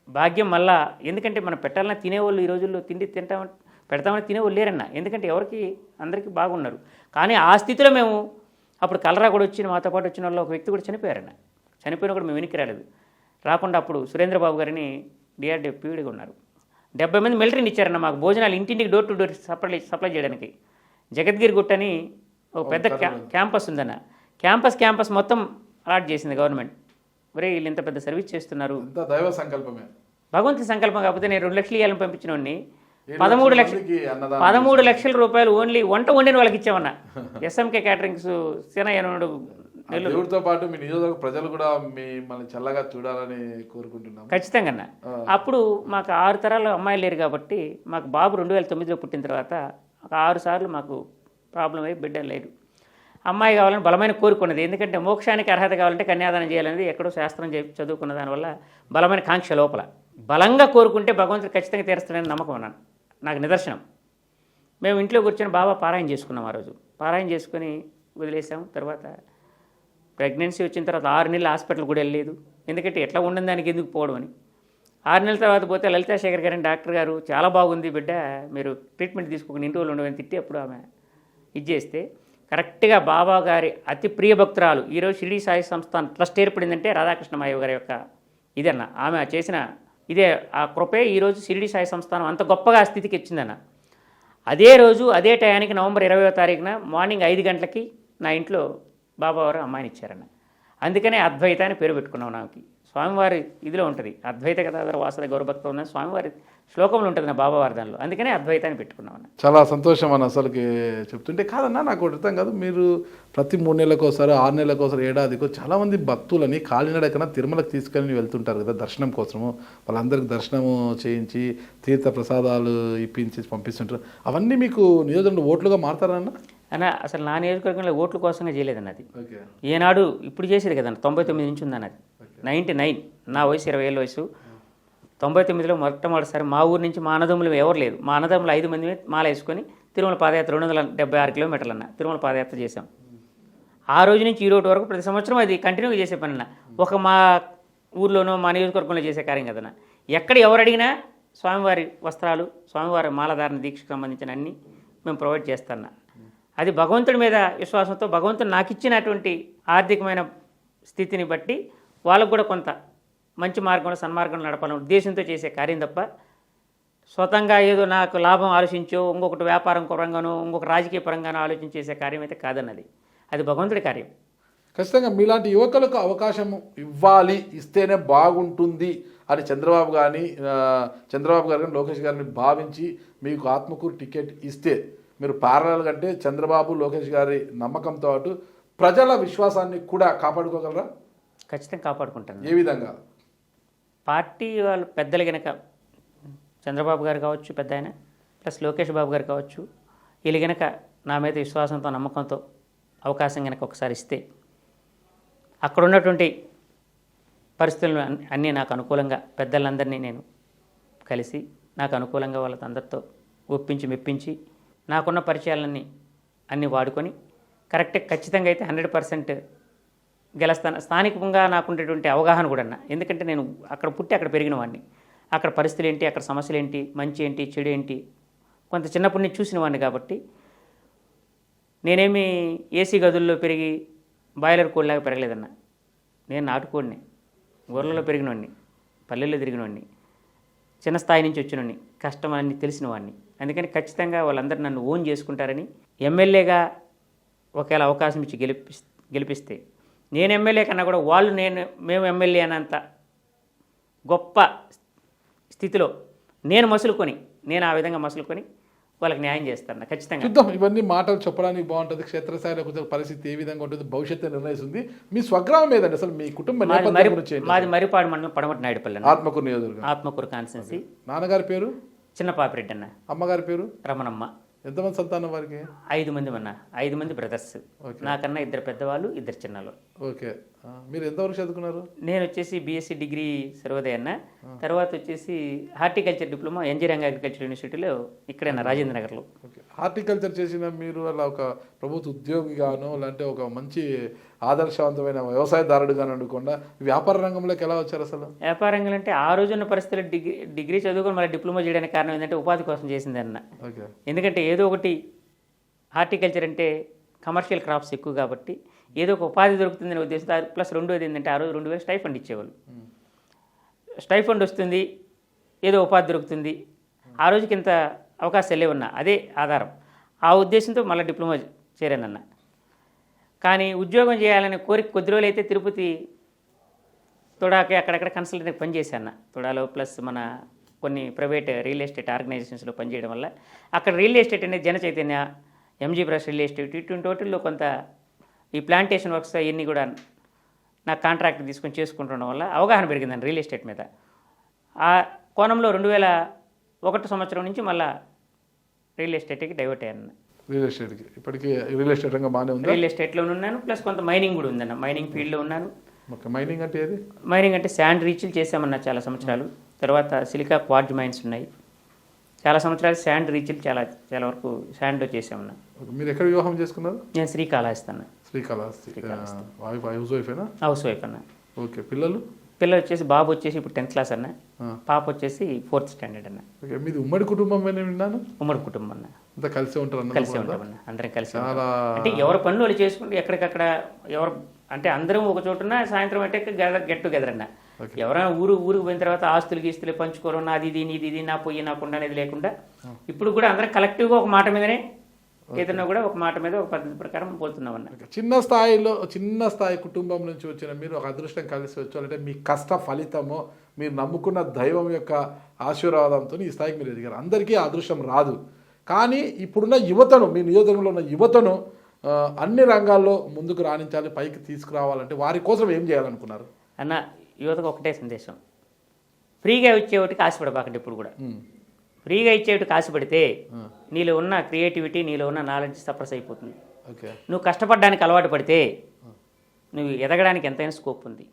భాగ్యం మళ్ళా, ఎందుకంటే మనం పెట్టాలన్నా తినేవాళ్ళు ఈ రోజుల్లో తిండి పెడతామని తినేవాళ్ళు లేరన్న. ఎందుకంటే ఎవరికి అందరికీ బాగున్నారు. కానీ ఆ స్థితిలో మేము అప్పుడు కలరా కూడా వచ్చి మాతో పాటు వచ్చిన వాళ్ళు ఒక వ్యక్తి కూడా చనిపోయారన్న. చనిపోయినా కూడా మేము వెనక్కి రాలేదు. రాకుండా అప్పుడు సురేంద్రబాబు గారిని డిఆర్డీఓ పీడీగా ఉన్నారు. 70 మంది మిలిటరీని ఇచ్చారన్న మాకు భోజనాలు ఇంటింటికి డోర్ టు డోర్ సప్లై చేయడానికి. జగద్గిరి గుట్టని ఒక పెద్ద క్యాంపస్ ఉందన్న. క్యాంపస్ మొత్తం అలాట్ చేసింది గవర్నమెంట్. ఒరే వీళ్ళు ఇంత పెద్ద సర్వీస్ చేస్తున్నారు, దైవ సంకల్పమే, భగవంతుడి సంకల్పం. కాకపోతే నేను 2 లక్షలు ఇవ్వాలని పంపించిన వాడిని 13 లక్షల రూపాయలు ఓన్లీ వంట వండిన వాళ్ళకి ఇచ్చామన్నా. ఎస్ఎంకే క్యాటరింగ్స్ సేనయ్యనుడు దేవుడితో పాటు మీ నియోజకవర్గ ప్రజలు కూడా మిమ్మల్ని చల్లగా చూడాలని కోరుకుంటున్నాం. ఖచ్చితంగా అన్న. అప్పుడు మాకు 6 తరాలు అమ్మాయిలు లేరు కాబట్టి మాకు బాబు 2009లో పుట్టిన తర్వాత 6 సార్లు మాకు ప్రాబ్లం అయ్యి బిడ్డ లేరు. అమ్మాయి కావాలని బలమైన కోరుకున్నది. ఎందుకంటే మోక్షానికి అర్హత కావాలంటే కన్యాదానం చేయాలనేది ఎక్కడో శాస్త్రం చదువుకున్న దానివల్ల బలమైన కాంక్ష లోపల. బలంగా కోరుకుంటే భగవంతుడు ఖచ్చితంగా తీరుస్తాడని నమ్మకం అన్నాను. నాకు నిదర్శనం. మేము ఇంట్లో కూర్చొని బాబా పారాయణ చేసుకున్నాం. ఆ రోజు పారాయణ చేసుకొని వదిలేసాం. తర్వాత ప్రెగ్నెన్సీ వచ్చిన తర్వాత 6 నెలలు హాస్పిటల్ కూడా వెళ్ళలేదు. ఎందుకంటే ఎట్లా ఉండని దానికి ఎందుకు పోవడం అని. 6 నెలల తర్వాత పోతే లలితాశేఖర్ గారిని డాక్టర్ గారు చాలా బాగుంది బిడ్డ, మీరు ట్రీట్మెంట్ తీసుకోకుండా ఇంటి వాళ్ళు ఉండవని తిట్టి అప్పుడు ఆమె ఇది చేస్తే కరెక్ట్గా బాబా గారి అతి ప్రియ భక్తురాలు ఈరోజు షిరిడి సాయి సంస్థాన్ ట్రస్ట్ ఏర్పడిందంటే రాధాకృష్ణమాయవ్ గారి యొక్క ఇదన్న. ఆమె చేసిన ఇదే ఆ కృపే ఈరోజు షిరిడి సాయి సంస్థానం అంత గొప్పగా ఆ స్థితికి ఇచ్చిందన్న. అదే రోజు అదే టయానికి నవంబర్ 20వ తారీఖున మార్నింగ్ 5 గంటలకి నా ఇంట్లో బాబావారు అమ్మాయిని ఇచ్చారన్న. అందుకనే అద్వైత అని పేరు పెట్టుకున్నాం. నాకు స్వామివారి ఇదిలో ఉంటుంది అద్వైత గదాధర వాసుద గౌరభక్త ఉందని స్వామివారి శ్లోకంలో ఉంటుంది నా బాబావారి దానిలో. అందుకనే అద్వైతాన్ని పెట్టుకున్నామన్న. చాలా సంతోషం అన్న. అసలుకి చెప్తుంటే కాదన్నా నాకు అర్థం కాదు, మీరు ప్రతి 3 నెలలకోసారి 6 నెలలకోసారి ఏడాదికో చాలామంది భక్తులని కాలినడకన తిరుమలకు తీసుకొని వెళ్తుంటారు కదా దర్శనం కోసము. వాళ్ళందరికీ దర్శనము చేయించి తీర్థ ప్రసాదాలు ఇప్పించి పంపిస్తుంటారు. అవన్నీ మీకు నియోజకవర్గంలో ఓట్లుగా మారుతారన్న? అన్న అసలు నా నియోజకవర్గంలో ఓట్ల కోసంగా చేయలేదన్న. అది ఏనాడు ఇప్పుడు చేసేది కదన్న. 99 నుంచి ఉందన్న. అది 99. నా వయసు 20 ఏళ్ళ వయసు. 99లో మొట్టమొదటిసారి మా ఊరు నుంచి మా అన్నదమ్ములు ఎవరు లేదు, మా అన్నదమ్ములు 5 మంది మాల వేసుకొని తిరుమల పాదయాత్ర 276 కిలోమీటర్లు అన్న తిరుమల పాదయాత్ర చేసాం. ఆ రోజు నుంచి ఈ రోజు వరకు ప్రతి సంవత్సరం అది కంటిన్యూగా చేసే పని అన్న. ఒక మా ఊర్లోనో మా నియోజకవర్గంలో చేసే కార్యం కదన్న. ఎక్కడ ఎవరు అడిగినా స్వామివారి వస్త్రాలు, స్వామివారి మాలధారణ దీక్షకు సంబంధించిన అన్నీ మేము ప్రొవైడ్ చేస్తాను. అది భగవంతుడి మీద విశ్వాసంతో భగవంతుడు నాకు ఇచ్చినటువంటి ఆర్థికమైన స్థితిని బట్టి వాళ్ళకు కూడా కొంత మంచి మార్గంలో సన్మార్గంలో నడపాలనే ఉద్దేశంతో చేసే కార్యం తప్ప స్వతంగా ఏదో నాకు లాభం ఆలోచించో ఇంకొకటి వ్యాపారం పరంగానో ఇంకొక రాజకీయ పరంగానో ఆలోచించి చేసే కార్యం అయితే కాదన్నది. అది భగవంతుడి కార్యం. ఖచ్చితంగా మీలాంటి యువకులకు అవకాశం ఇవ్వాలి, ఇస్తేనే బాగుంటుంది అని చంద్రబాబు గారు కానీ లోకేష్ గారిని భావించి మీకు ఆత్మకూరు టికెట్ ఇస్తే మీరు ప్యారలల్ కంటే చంద్రబాబు లోకేష్ గారి నమ్మకంతో పాటు ప్రజల విశ్వాసాన్ని కూడా కాపాడుకోగలరా? ఖచ్చితంగా కాపాడుకుంటాను. ఏ విధంగా? పార్టీ వాళ్ళు పెద్దలు గనక చంద్రబాబు గారు కావచ్చు పెద్ద ఆయన, ప్లస్ లోకేష్ బాబు గారు కావచ్చు, వీళ్ళు గనక నా మీద విశ్వాసంతో నమ్మకంతో అవకాశం కనుక ఒకసారి ఇస్తే అక్కడ ఉన్నటువంటి పరిస్థితులను అన్నీ నాకు అనుకూలంగా పెద్దలందరినీ నేను కలిసి నాకు అనుకూలంగా వాళ్ళందరితో ఒప్పించి మెప్పించి నాకున్న పరిచయాలన్నీ అన్నీ వాడుకొని ఖచ్చితంగా అయితే 100% గెలుస్తాను. స్థానికంగా నాకుండేటువంటి అవగాహన కూడా ఎందుకంటే నేను అక్కడ పుట్టి అక్కడ పెరిగిన వాడిని. అక్కడ పరిస్థితులు ఏంటి, అక్కడ సమస్యలు ఏంటి, మంచి ఏంటి, చెడు ఏంటి కొంత చిన్నప్పటి నుంచి చూసిన వాడిని కాబట్టి నేనేమి ఏసీ గదుల్లో పెరిగి బాయిలర్ కోడిలాగా పెరగలేదన్న. నేను నాటుకోడిని, ఊర్లలో పెరిగినవాడిని, పల్లెల్లో తిరిగినవాడిని, చిన్న స్థాయి నుంచి వచ్చినవాడిని, కష్టం అని తెలిసిన వాడిని. అందుకని ఖచ్చితంగా వాళ్ళందరూ నన్ను ఓన్ చేసుకుంటారని ఎమ్మెల్యేగా ఒకవేళ అవకాశం ఇచ్చి గెలిపిస్తే నేను ఎమ్మెల్యే కన్నా కూడా వాళ్ళు మేము ఎమ్మెల్యే అన్నంత గొప్ప స్థితిలో నేను ఆ విధంగా మసులుకొని వాళ్ళకి న్యాయం చేస్తాను ఖచ్చితంగా. చూద్దాం. ఇవన్నీ మాటలు చెప్పడానికి బాగుంటుంది. క్షేత్రస్థాయిలో కొంచెం పరిస్థితి ఏ విధంగా ఉంటుంది భవిష్యత్తు నిర్ణయిస్తుంది. మీ స్వగ్రామం ఏదండి అసలు? మీ కుటుంబ మాది మరిపాడు మండలం పడమటి నాయుడుపల్లి, ఆత్మకూరు నియోజకవర్గం, ఆత్మకూరు కాన్స్టెన్సీ. నాన్నగారి పేరు? చిన్న పాపిరెడ్డి అన్న. అమ్మగారి పేరు? రమణమ్మ. ఎంతమంది సంతానం వారికి? 5 మంది అన్న. 5 మంది బ్రదర్స్. నాకన్నా 2 పెద్దవాళ్ళు, 2 చిన్నవాళ్ళు. ఓకే. మీరు ఎంతవరకు చదువుకున్నారు? నేను వచ్చేసి బీఎస్సీ డిగ్రీ సర్వోదయ అన్న. తర్వాత వచ్చేసి హార్టికల్చర్ డిప్లొమా ఇంజనీరింగ్ అగ్రికల్చర్ యూనివర్సిటీలో ఇక్కడైనా రాజేంద్ర నగర్లో. ఓకే. హార్టికల్చర్ చేసిన మీరు అలా ఒక ప్రభుత్వ ఉద్యోగిగానో లేదంటే ఒక మంచి ఆదర్శవంతమైన వ్యవసాయదారుడుగాను అనుకోకుండా వ్యాపార రంగంలోకి ఎలా వచ్చారు అసలు? వ్యాపార రంగంలో అంటే ఆ రోజున్న పరిస్థితులు డిగ్రీ చదువుకొని మళ్ళీ డిప్లొమా చేయడానికి కారణం ఏంటంటే ఉపాధి కోసం చేసింది అన్న. ఓకే. ఎందుకంటే ఏదో ఒకటి హార్టికల్చర్ అంటే కమర్షియల్ క్రాప్స్ ఎక్కువ కాబట్టి ఏదో ఒక ఉపాధి దొరుకుతుందనే ఉద్దేశంతో, ప్లస్ రెండోది ఏంటంటే ఆ రోజు 2000 స్టైఫండ్ ఇచ్చేవాళ్ళు. స్టైఫండ్ వస్తుంది, ఏదో ఉపాధి దొరుకుతుంది, ఆ రోజుకి ఇంత అవకాశాలు లేవన్నా, అదే ఆధారం. ఆ ఉద్దేశంతో మళ్ళీ డిప్లొమా చేరానన్న. కానీ ఉద్యోగం చేయాలనే కోరిక కొద్ది రోజులు అయితే తిరుపతి తొడాకి అక్కడక్కడ కన్సల్టెంట్కి పనిచేశాను. తొడాలో ప్లస్ మన కొన్ని ప్రైవేట్ రియల్ ఎస్టేట్ ఆర్గనైజేషన్స్లో పనిచేయడం వల్ల అక్కడ రియల్ ఎస్టేట్ అనేది జన Chaitanya, MG brush real estate ఇటువంటి వాటిల్లో కొంత ఈ ప్లాంటేషన్ వర్క్స్ అవన్నీ కూడా నాకు కాంట్రాక్ట్ తీసుకొని చేసుకుంటుండడం వల్ల అవగాహన పెరిగిందండి రియల్ ఎస్టేట్ మీద. ఆ కోణంలో 2001 సంవత్సరం నుంచి మళ్ళీ రియల్ ఎస్టేట్కి డైవర్ట్ అయ్యాను. రియల్ ఎస్టేట్కి ఇప్పటికీ రియల్ ఎస్టేట్ రంగం బాగానే ఉంది. రియల్ ఎస్టేట్లో ఉన్నాను, ప్లస్ కొంత మైనింగ్ కూడా ఉందన్న. మైనింగ్ ఫీల్డ్లో ఉన్నాను. ఓకే. మైనింగ్ అంటే ఏది? మైనింగ్ అంటే శాండ్ రీచ్లు చేసామన్న చాలా సంవత్సరాలు. తర్వాత సిలికా క్వార్జ్ మైన్స్ ఉన్నాయి. చాలా సంవత్సరాలు శాండ్ రీచ్లు చాలా వరకు శాండ్లో చేసామన్నా. మీరు ఎక్కడ వివాహం చేసుకున్నారు? నేను శ్రీకాళహస్తి అన్న. Srikalahasti. House wife house wife అన్న. ఓకే. పిల్లలు వచ్చేసి బాబు వచ్చేసి ఇప్పుడు 10th క్లాస్ అన్న, పాప వచ్చేసి 4th స్టాండర్డ్ అన్న. ఓకే. మీది ఉమ్మడి కుటుంబం విన్నాను? ఉమ్మడి కుటుంబం అన్న. అంతా కలిసే ఉంటారు? కలిసే ఉంటామన్న, అందరం కలిసి. అంటే ఎవరి పనులు వాళ్ళు చేసుకుంటే ఎక్కడికక్కడ ఎవరు అంటే అందరం ఒక చోటున సాయంత్రం అంటే గెట్ టుగెదర్ అన్న. ఎవరైనా ఊరికి పోయిన తర్వాత ఆస్తులు గీస్తులు పంచుకోవడం, నాది ఇది నీది ఇది, నా పొయ్యి నాకుండా అనేది లేకుండా ఇప్పుడు కూడా అందరం కలెక్టివ్గా ఒక మాట మీదనే ఏదన్నా కూడా ఒక మాట మీద ఒక పద్ధతి ప్రకారం పోతున్నామన్న. చిన్న స్థాయి కుటుంబం నుంచి వచ్చిన మీరు ఒక అదృష్టం కలిసి వచ్చారంటే మీ కష్ట ఫలితమో మీరు నమ్ముకున్న దైవం యొక్క ఆశీర్వాదంతో ఈ స్థాయికి మీరు ఎదిగారు. అందరికీ ఆ అదృష్టం రాదు. కానీ ఇప్పుడున్న యువతను, మీ నియోజకవర్గంలో ఉన్న యువతను అన్ని రంగాల్లో ముందుకు రాణించాలి, పైకి తీసుకురావాలంటే వారి కోసం ఏం చేయాలనుకున్నారు అన్న? యువతకు ఒకటే సందేశం, ఫ్రీగా ఇచ్చేవాటికి ఆశపడబాకండి. ఇప్పుడు కూడా ఫ్రీగా ఇచ్చేవాటికి ఆశపడితే నీలో ఉన్న క్రియేటివిటీ, నీలో ఉన్న నాలెడ్జ్ సప్రెస్ అయిపోతుంది. నువ్వు కష్టపడడానికి అలవాటు పడితే నువ్వు ఎదగడానికి ఎంతైనా స్కోప్ ఉంది.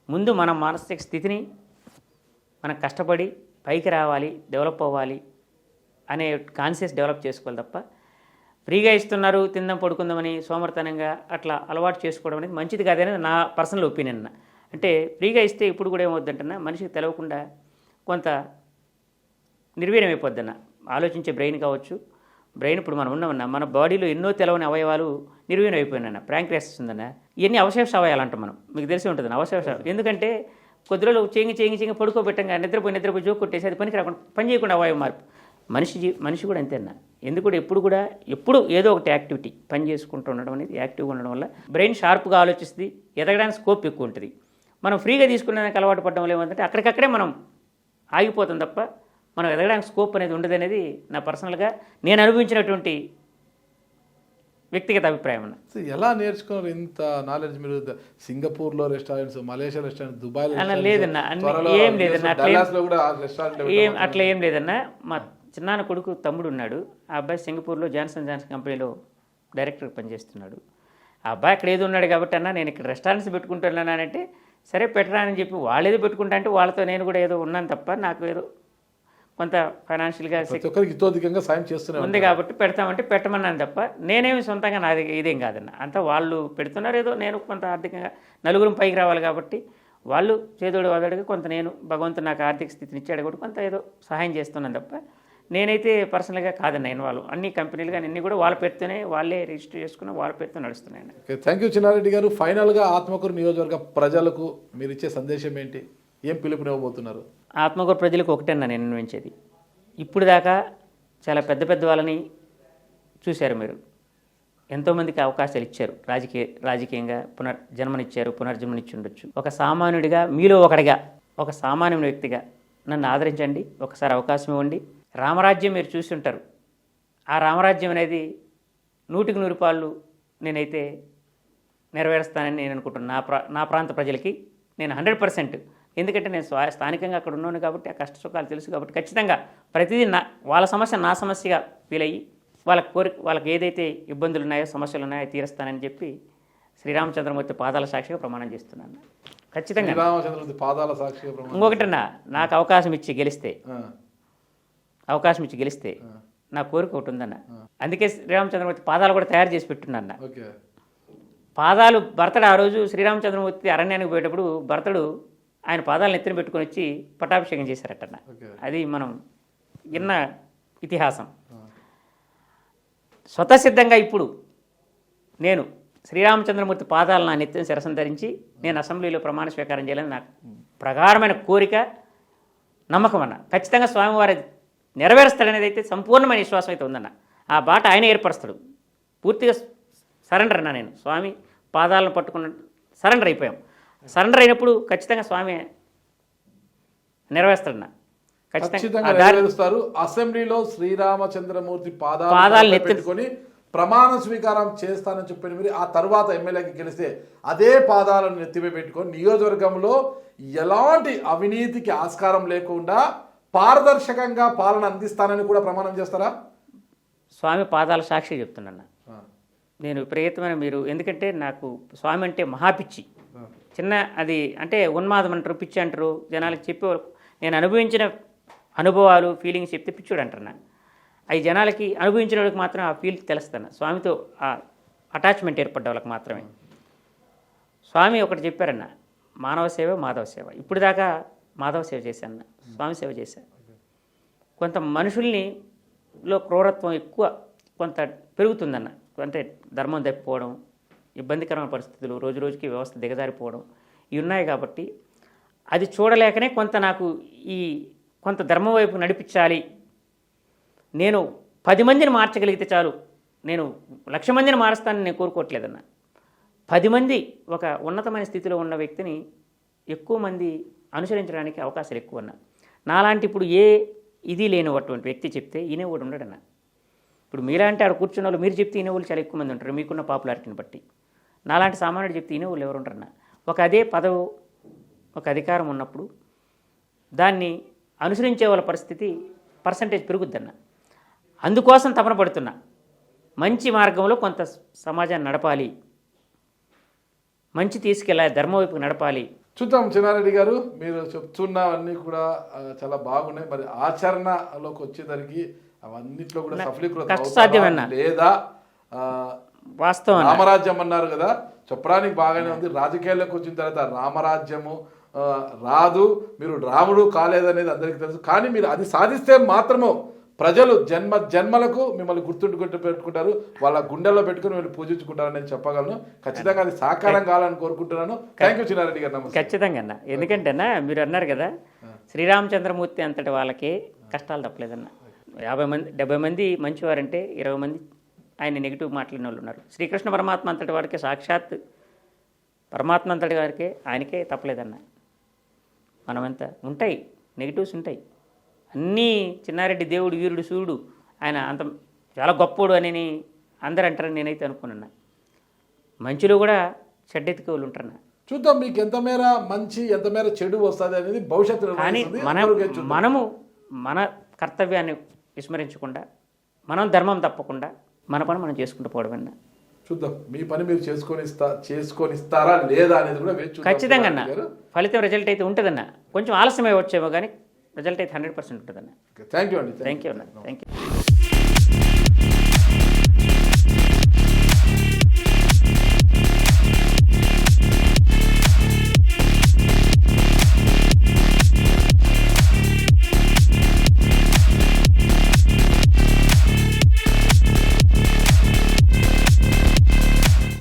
ముందు మన మానసిక స్థితిని మనం కష్టపడి పైకి రావాలి, డెవలప్ అవ్వాలి అనే కాన్షియస్ డెవలప్ చేసుకోవాలి తప్ప ఫ్రీగా ఇస్తున్నారు తిందాం పడుకుందామని సోమర్తనంగా అట్లా అలవాటు చేసుకోవడం అనేది మంచిది కాదని నా పర్సనల్ ఒపీనియన్. అంటే ఫ్రీగా ఇస్తే ఇప్పుడు కూడా ఏమవుద్దంటన్నా, మనిషికి తెలవకుండా కొంత నిర్వీర్యం అయిపోద్దన్న. ఆలోచించే బ్రెయిన్ కావచ్చు, బ్రెయిన్ ఇప్పుడు మనం ఉన్నామన్నా, మన బాడీలో ఎన్నో తెలవని అవయవాలు నిర్వీణం అయిపోయినా, ప్యాంక్రియాసిస్ ఉందన్నా, ఇవన్నీ అవశేష అవయాలు అంటాం మనం, మీకు తెలిసి ఉంటుంది అవశేష. ఎందుకంటే కొద్ది రోజులు చేంగి పడుకోబెట్టంగా నిద్రపోయి జోక్ కొట్టేసి అది పనికి రాకుండా పని చేయకుండా అవయవ మార్పు. మనిషి కూడా అంతేనా, ఎప్పుడు ఏదో ఒకటి యాక్టివిటీ పని చేసుకుంటూ ఉండడం అనేది, యాక్టివ్గా ఉండడం వల్ల బ్రెయిన్ షార్ప్గా ఆలోచిస్తుంది, ఎదగడానికి స్కోప్ ఎక్కువ ఉంటుంది. మనం ఫ్రీగా తీసుకునేదానికి అలవాటు పడడం వల్ల ఏమంటే అక్కడికక్కడే మనం ఆగిపోతాం తప్ప మనం ఎదగడానికి స్కోప్ అనేది ఉండదు అనేది నా పర్సనల్గా నేను అనుభవించినటువంటి వ్యక్తిగత అభిప్రాయం అన్న. సో ఎలా నేర్చుకున్నారు ఇంత నాలెడ్జ్ మీరు? సింగపూర్లో రెస్టారెంట్స్, మలేషియా రెస్టారెంట్స్, దుబాయ్ లేదన్నా, ఏం లేదన్నా, అట్లా ఏం లేదన్నా. మా చిన్నాన్న కొడుకు తమ్ముడు ఉన్నాడు, ఆ అబ్బాయి సింగపూర్లో జాన్సన్ కంపెనీలో డైరెక్టర్గా పనిచేస్తున్నాడు. ఆ అబ్బాయి అక్కడ ఏదో ఉన్నాడు కాబట్టి అన్న నేను ఇక్కడ రెస్టారెంట్స్ పెట్టుకుంటున్నానంటే సరే పెట్టరా అని చెప్పి వాళ్ళు ఏదో పెట్టుకుంటా అంటే వాళ్ళతో నేను కూడా ఏదో ఉన్నాను తప్ప నాకు ఏదో కొంత ఫైనాన్షియల్గా సాయం చేస్తున్నారు ఉంది కాబట్టి పెడతామంటే పెట్టమన్నాను తప్ప నేనేమి సొంతంగా నాది ఇదేం కాదన్న. అంతా వాళ్ళు పెడుతున్నారు, ఏదో నేను కొంత ఆర్థికంగా నలుగురం పైకి రావాలి కాబట్టి వాళ్ళు చేదోడు వదడుగా కొంత నేను భగవంతుడు నాకు ఆర్థిక స్థితిని ఇచ్చాడు కాబట్టి కొంత ఏదో సహాయం చేస్తున్నాను తప్ప నేనైతే పర్సనల్గా కాదన్న ఇన్వాల్వ్. అన్ని కంపెనీలు కానీ అన్నీ కూడా వాళ్ళ పేరుతోనే వాళ్ళే రిజిస్టర్ చేసుకుని వాళ్ళ పేరుతో నడుస్తున్నాయండి. థ్యాంక్ యూ చిన్నారెడ్డి గారు. ఫైనల్గా ఆత్మకూరు నియోజకవర్గ ప్రజలకు మీరు ఇచ్చే సందేశం ఏంటి? ఏం పిలుపునివ్వబోతున్నారు? ఆత్మకూరు ప్రజలకు ఒకటన్నా నేను నిర్ణయించేది, ఇప్పుడు దాకా చాలా పెద్ద వాళ్ళని చూశారు మీరు, ఎంతోమందికి అవకాశాలు ఇచ్చారు, రాజకీయంగా పునర్జన్మనిచ్చి ఉండొచ్చు. ఒక సామాన్యుడిగా మీలో ఒకడిగా, ఒక సామాన్యమైన వ్యక్తిగా నన్ను ఆదరించండి, ఒకసారి అవకాశం ఇవ్వండి. రామరాజ్యం మీరు చూసి ఉంటారు, ఆ రామరాజ్యం అనేది 100% నేనైతే నెరవేరుస్తానని నేను అనుకుంటున్నాను. నా ప్రాంత ప్రజలకి నేను 100%, ఎందుకంటే నేను స్థానికంగా అక్కడ ఉన్నాను కాబట్టి ఆ కష్ట సుఖాలు తెలుసు కాబట్టి ఖచ్చితంగా ప్రతిదీ వాళ్ళ సమస్య నా సమస్యగా ఫీల్ అయ్యి వాళ్ళకి ఏదైతే ఇబ్బందులు ఉన్నాయో సమస్యలు ఉన్నాయో తీరుస్తానని చెప్పి శ్రీరామచంద్రమూర్తి పాదాల సాక్షిగా ప్రమాణం చేస్తున్నాను. ఖచ్చితంగా పాదాల సాక్షిగా. ఇంకొకటన్నా, నాకు అవకాశం ఇచ్చి గెలిస్తే నా కోరిక ఒకటి ఉందన్న, అందుకే శ్రీరామచంద్రమూర్తి పాదాలు కూడా తయారు చేసి పెట్టున్నా. పాదాలు భర్తడు ఆ రోజు శ్రీరామచంద్రమూర్తి అరణ్యానికి పోయేటప్పుడు భర్తడు ఆయన పాదాలను ఎత్తున పెట్టుకొని వచ్చి పట్టాభిషేకం చేశారటన్న. అది మనం విన్న ఇతిహాసం. స్వతసిద్ధంగా ఇప్పుడు నేను శ్రీరామచంద్రమూర్తి పాదాలు నా నెత్తిన శిరసం ధరించి నేను అసెంబ్లీలో ప్రమాణ స్వీకారం చేయాలని నాకు ప్రగాఢమైన కోరిక, నమ్మకం అన్న. ఖచ్చితంగా స్వామివారి నెరవేరుస్తాడనేది అయితే సంపూర్ణమైన విశ్వాసం అయితే ఉందన్న. ఆ బాట ఆయన ఏర్పరుస్తాడు. పూర్తిగా సరెండర్ అన్నా, నేను స్వామి పాదాలను పట్టుకున్న సరెండర్ అయిపోయాం. సరెండర్ అయినప్పుడు ఖచ్చితంగా స్వామి నెరవేరుస్తాడన్నా. ఖచ్చితంగా నెరవేరుస్తారు. అసెంబ్లీలో శ్రీరామచంద్రమూర్తి పాదాలు పెట్టుకొని ప్రమాణ స్వీకారం చేస్తానని చెప్పిన మీరు ఆ తర్వాత ఎమ్మెల్యేకి గెలిస్తే అదే పాదాలను నెత్తిపై పెట్టుకొని నియోజకవర్గంలో ఎలాంటి అవినీతికి ఆస్కారం లేకుండా పారదర్శకంగా పాలన అందిస్తానని కూడా ప్రమాణం చేస్తారా? స్వామి పాదాల సాక్షి చెప్తున్నా నేను విపరీతమైన మీరు, ఎందుకంటే నాకు స్వామి అంటే మహాపిచ్చి. చిన్న అది అంటే ఉన్మాదం అంటారు, పిచ్చి అంటారు, జనాలకు చెప్పేవారు. నేను అనుభవించిన అనుభవాలు ఫీలింగ్స్ చెప్తే పిచ్చుడు అంటున్నా. అవి జనాలకి అనుభవించిన వాళ్ళకి మాత్రం ఆ ఫీల్ తెలుస్తాను. స్వామితో ఆ అటాచ్మెంట్ ఏర్పడ్డ వాళ్ళకి మాత్రమే. స్వామి ఒకటి చెప్పారన్న, మానవ సేవ మాధవ సేవ. ఇప్పుడు దాకా మాధవ సేవ చేశాను, స్వామి సేవ చేశాను. కొంత మనుషుల్నిలో క్రూరత్వం ఎక్కువ కొంత పెరుగుతుందన్న. అంటే ధర్మం తప్పిపోవడం, ఇబ్బందికరమైన పరిస్థితులు, రోజు రోజుకి వ్యవస్థ దిగజారిపోవడం ఇవి ఉన్నాయి కాబట్టి అది చూడలేకనే కొంత నాకు ఈ కొంత ధర్మం వైపు నడిపించాలి. నేను 10 మందిని మార్చగలిగితే చాలు, నేను 1,00,000 మందిని మారుస్తానని నేను కోరుకోవట్లేదన్న. 10 మంది ఒక ఉన్నతమైన స్థితిలో ఉన్న వ్యక్తిని ఎక్కువ మంది అనుసరించడానికి అవకాశాలు ఎక్కువ అన్న. నాలాంటి ఇప్పుడు ఏ ఇది లేనటువంటి వ్యక్తి చెప్తే ఈనేవాడు ఉండడన్న. ఇప్పుడు మీలాంటి ఆడ కూర్చున్న వాళ్ళు మీరు చెప్తే ఈనేవాళ్ళు చాలా ఎక్కువ మంది ఉంటారు మీకున్న పాపులారిటీని బట్టి. నాలాంటి సామాన్యుడు చెప్తే ఈనేవాళ్ళు ఎవరు ఉంటారన్న. అదే పదవి, ఒక అధికారం ఉన్నప్పుడు దాన్ని అనుసరించే వాళ్ళ పర్సంటేజ్ పెరుగుద్దన్న. అందుకోసం తపన పడుతున్నా. మంచి మార్గంలో కొంత సమాజాన్ని నడపాలి, మంచి తీసుకెళ్ళాలి, ధర్మం వైపు నడపాలి. చూద్దాం చిన్నారెడ్డి గారు, మీరు చెప్తున్నవన్నీ కూడా చాలా బాగున్నాయి. మరి ఆచరణలోకి వచ్చేసరికి అవన్నిట్లో కూడా సఫలీకృతం లేదా? వాస్తవం రామరాజ్యం అన్నారు కదా, చెప్పడానికి బాగానే ఉంది. రాజకీయాల్లోకి వచ్చిన తర్వాత రామరాజ్యము రాదు, మీరు రాముడు కాలేదనేది అందరికీ తెలుసు. కానీ మీరు అది సాధిస్తే మాత్రము ప్రజలు జన్మలకు మిమ్మల్ని పెట్టుకుంటారు, వాళ్ళ గుండెల్లో పెట్టుకుని మిమ్మల్ని పూజించుకుంటారని నేను చెప్పగలను. ఖచ్చితంగా అది సాకారం కావాలని కోరుకుంటున్నాను. థ్యాంక్ యూ చిన్నారెడ్డి గారు. నమస్తే. ఖచ్చితంగా అన్న. ఎందుకంటే అన్న మీరు అన్నారు కదా శ్రీరామచంద్రమూర్తి అంతటి వాళ్ళకి కష్టాలు తప్పలేదన్న. 50 మంది 70 మంది మంచివారంటే 20 మంది ఆయన నెగిటివ్ మాట్లాడిన వాళ్ళు ఉన్నారు. శ్రీకృష్ణ పరమాత్మ అంతటి వాడికి సాక్షాత్ పరమాత్మ అంతటి వారికి ఆయనకే తప్పలేదన్న. మనమంత ఉంటాయి నెగిటివ్స్ ఉంటాయి అన్నీ. చిన్నారెడ్డి దేవుడు వీరుడు సూర్యుడు ఆయన అంత చాలా గొప్పోడు అని అందరూ అంటారని నేనైతే అనుకున్నా. మంచిలో కూడా చెడ్డెత్తికి వాళ్ళు ఉంటారన్న. చూద్దాం మీకు ఎంత మేర మంచి ఎంత మేర చెడు వస్తుంది అనేది భవిష్యత్తులో. కానీ మనము మన కర్తవ్యాన్ని విస్మరించకుండా మనం ధర్మం తప్పకుండా మన పని మనం చేసుకుంటూ పోవడమన్నా. చూద్దాం మీ పని మీరు చేసుకొనిస్తారా లేదా అనేది కూడా ఖచ్చితంగా అన్న. ఫలితం రిజల్ట్ అయితే ఉంటుందన్న. కొంచెం ఆలస్యం వచ్చేమో కానీ రిజల్ట్ అయితే 100% ఉంటుందన్న. థ్యాంక్ యూ అండి. థ్యాంక్ యూ అన్న. Thank you.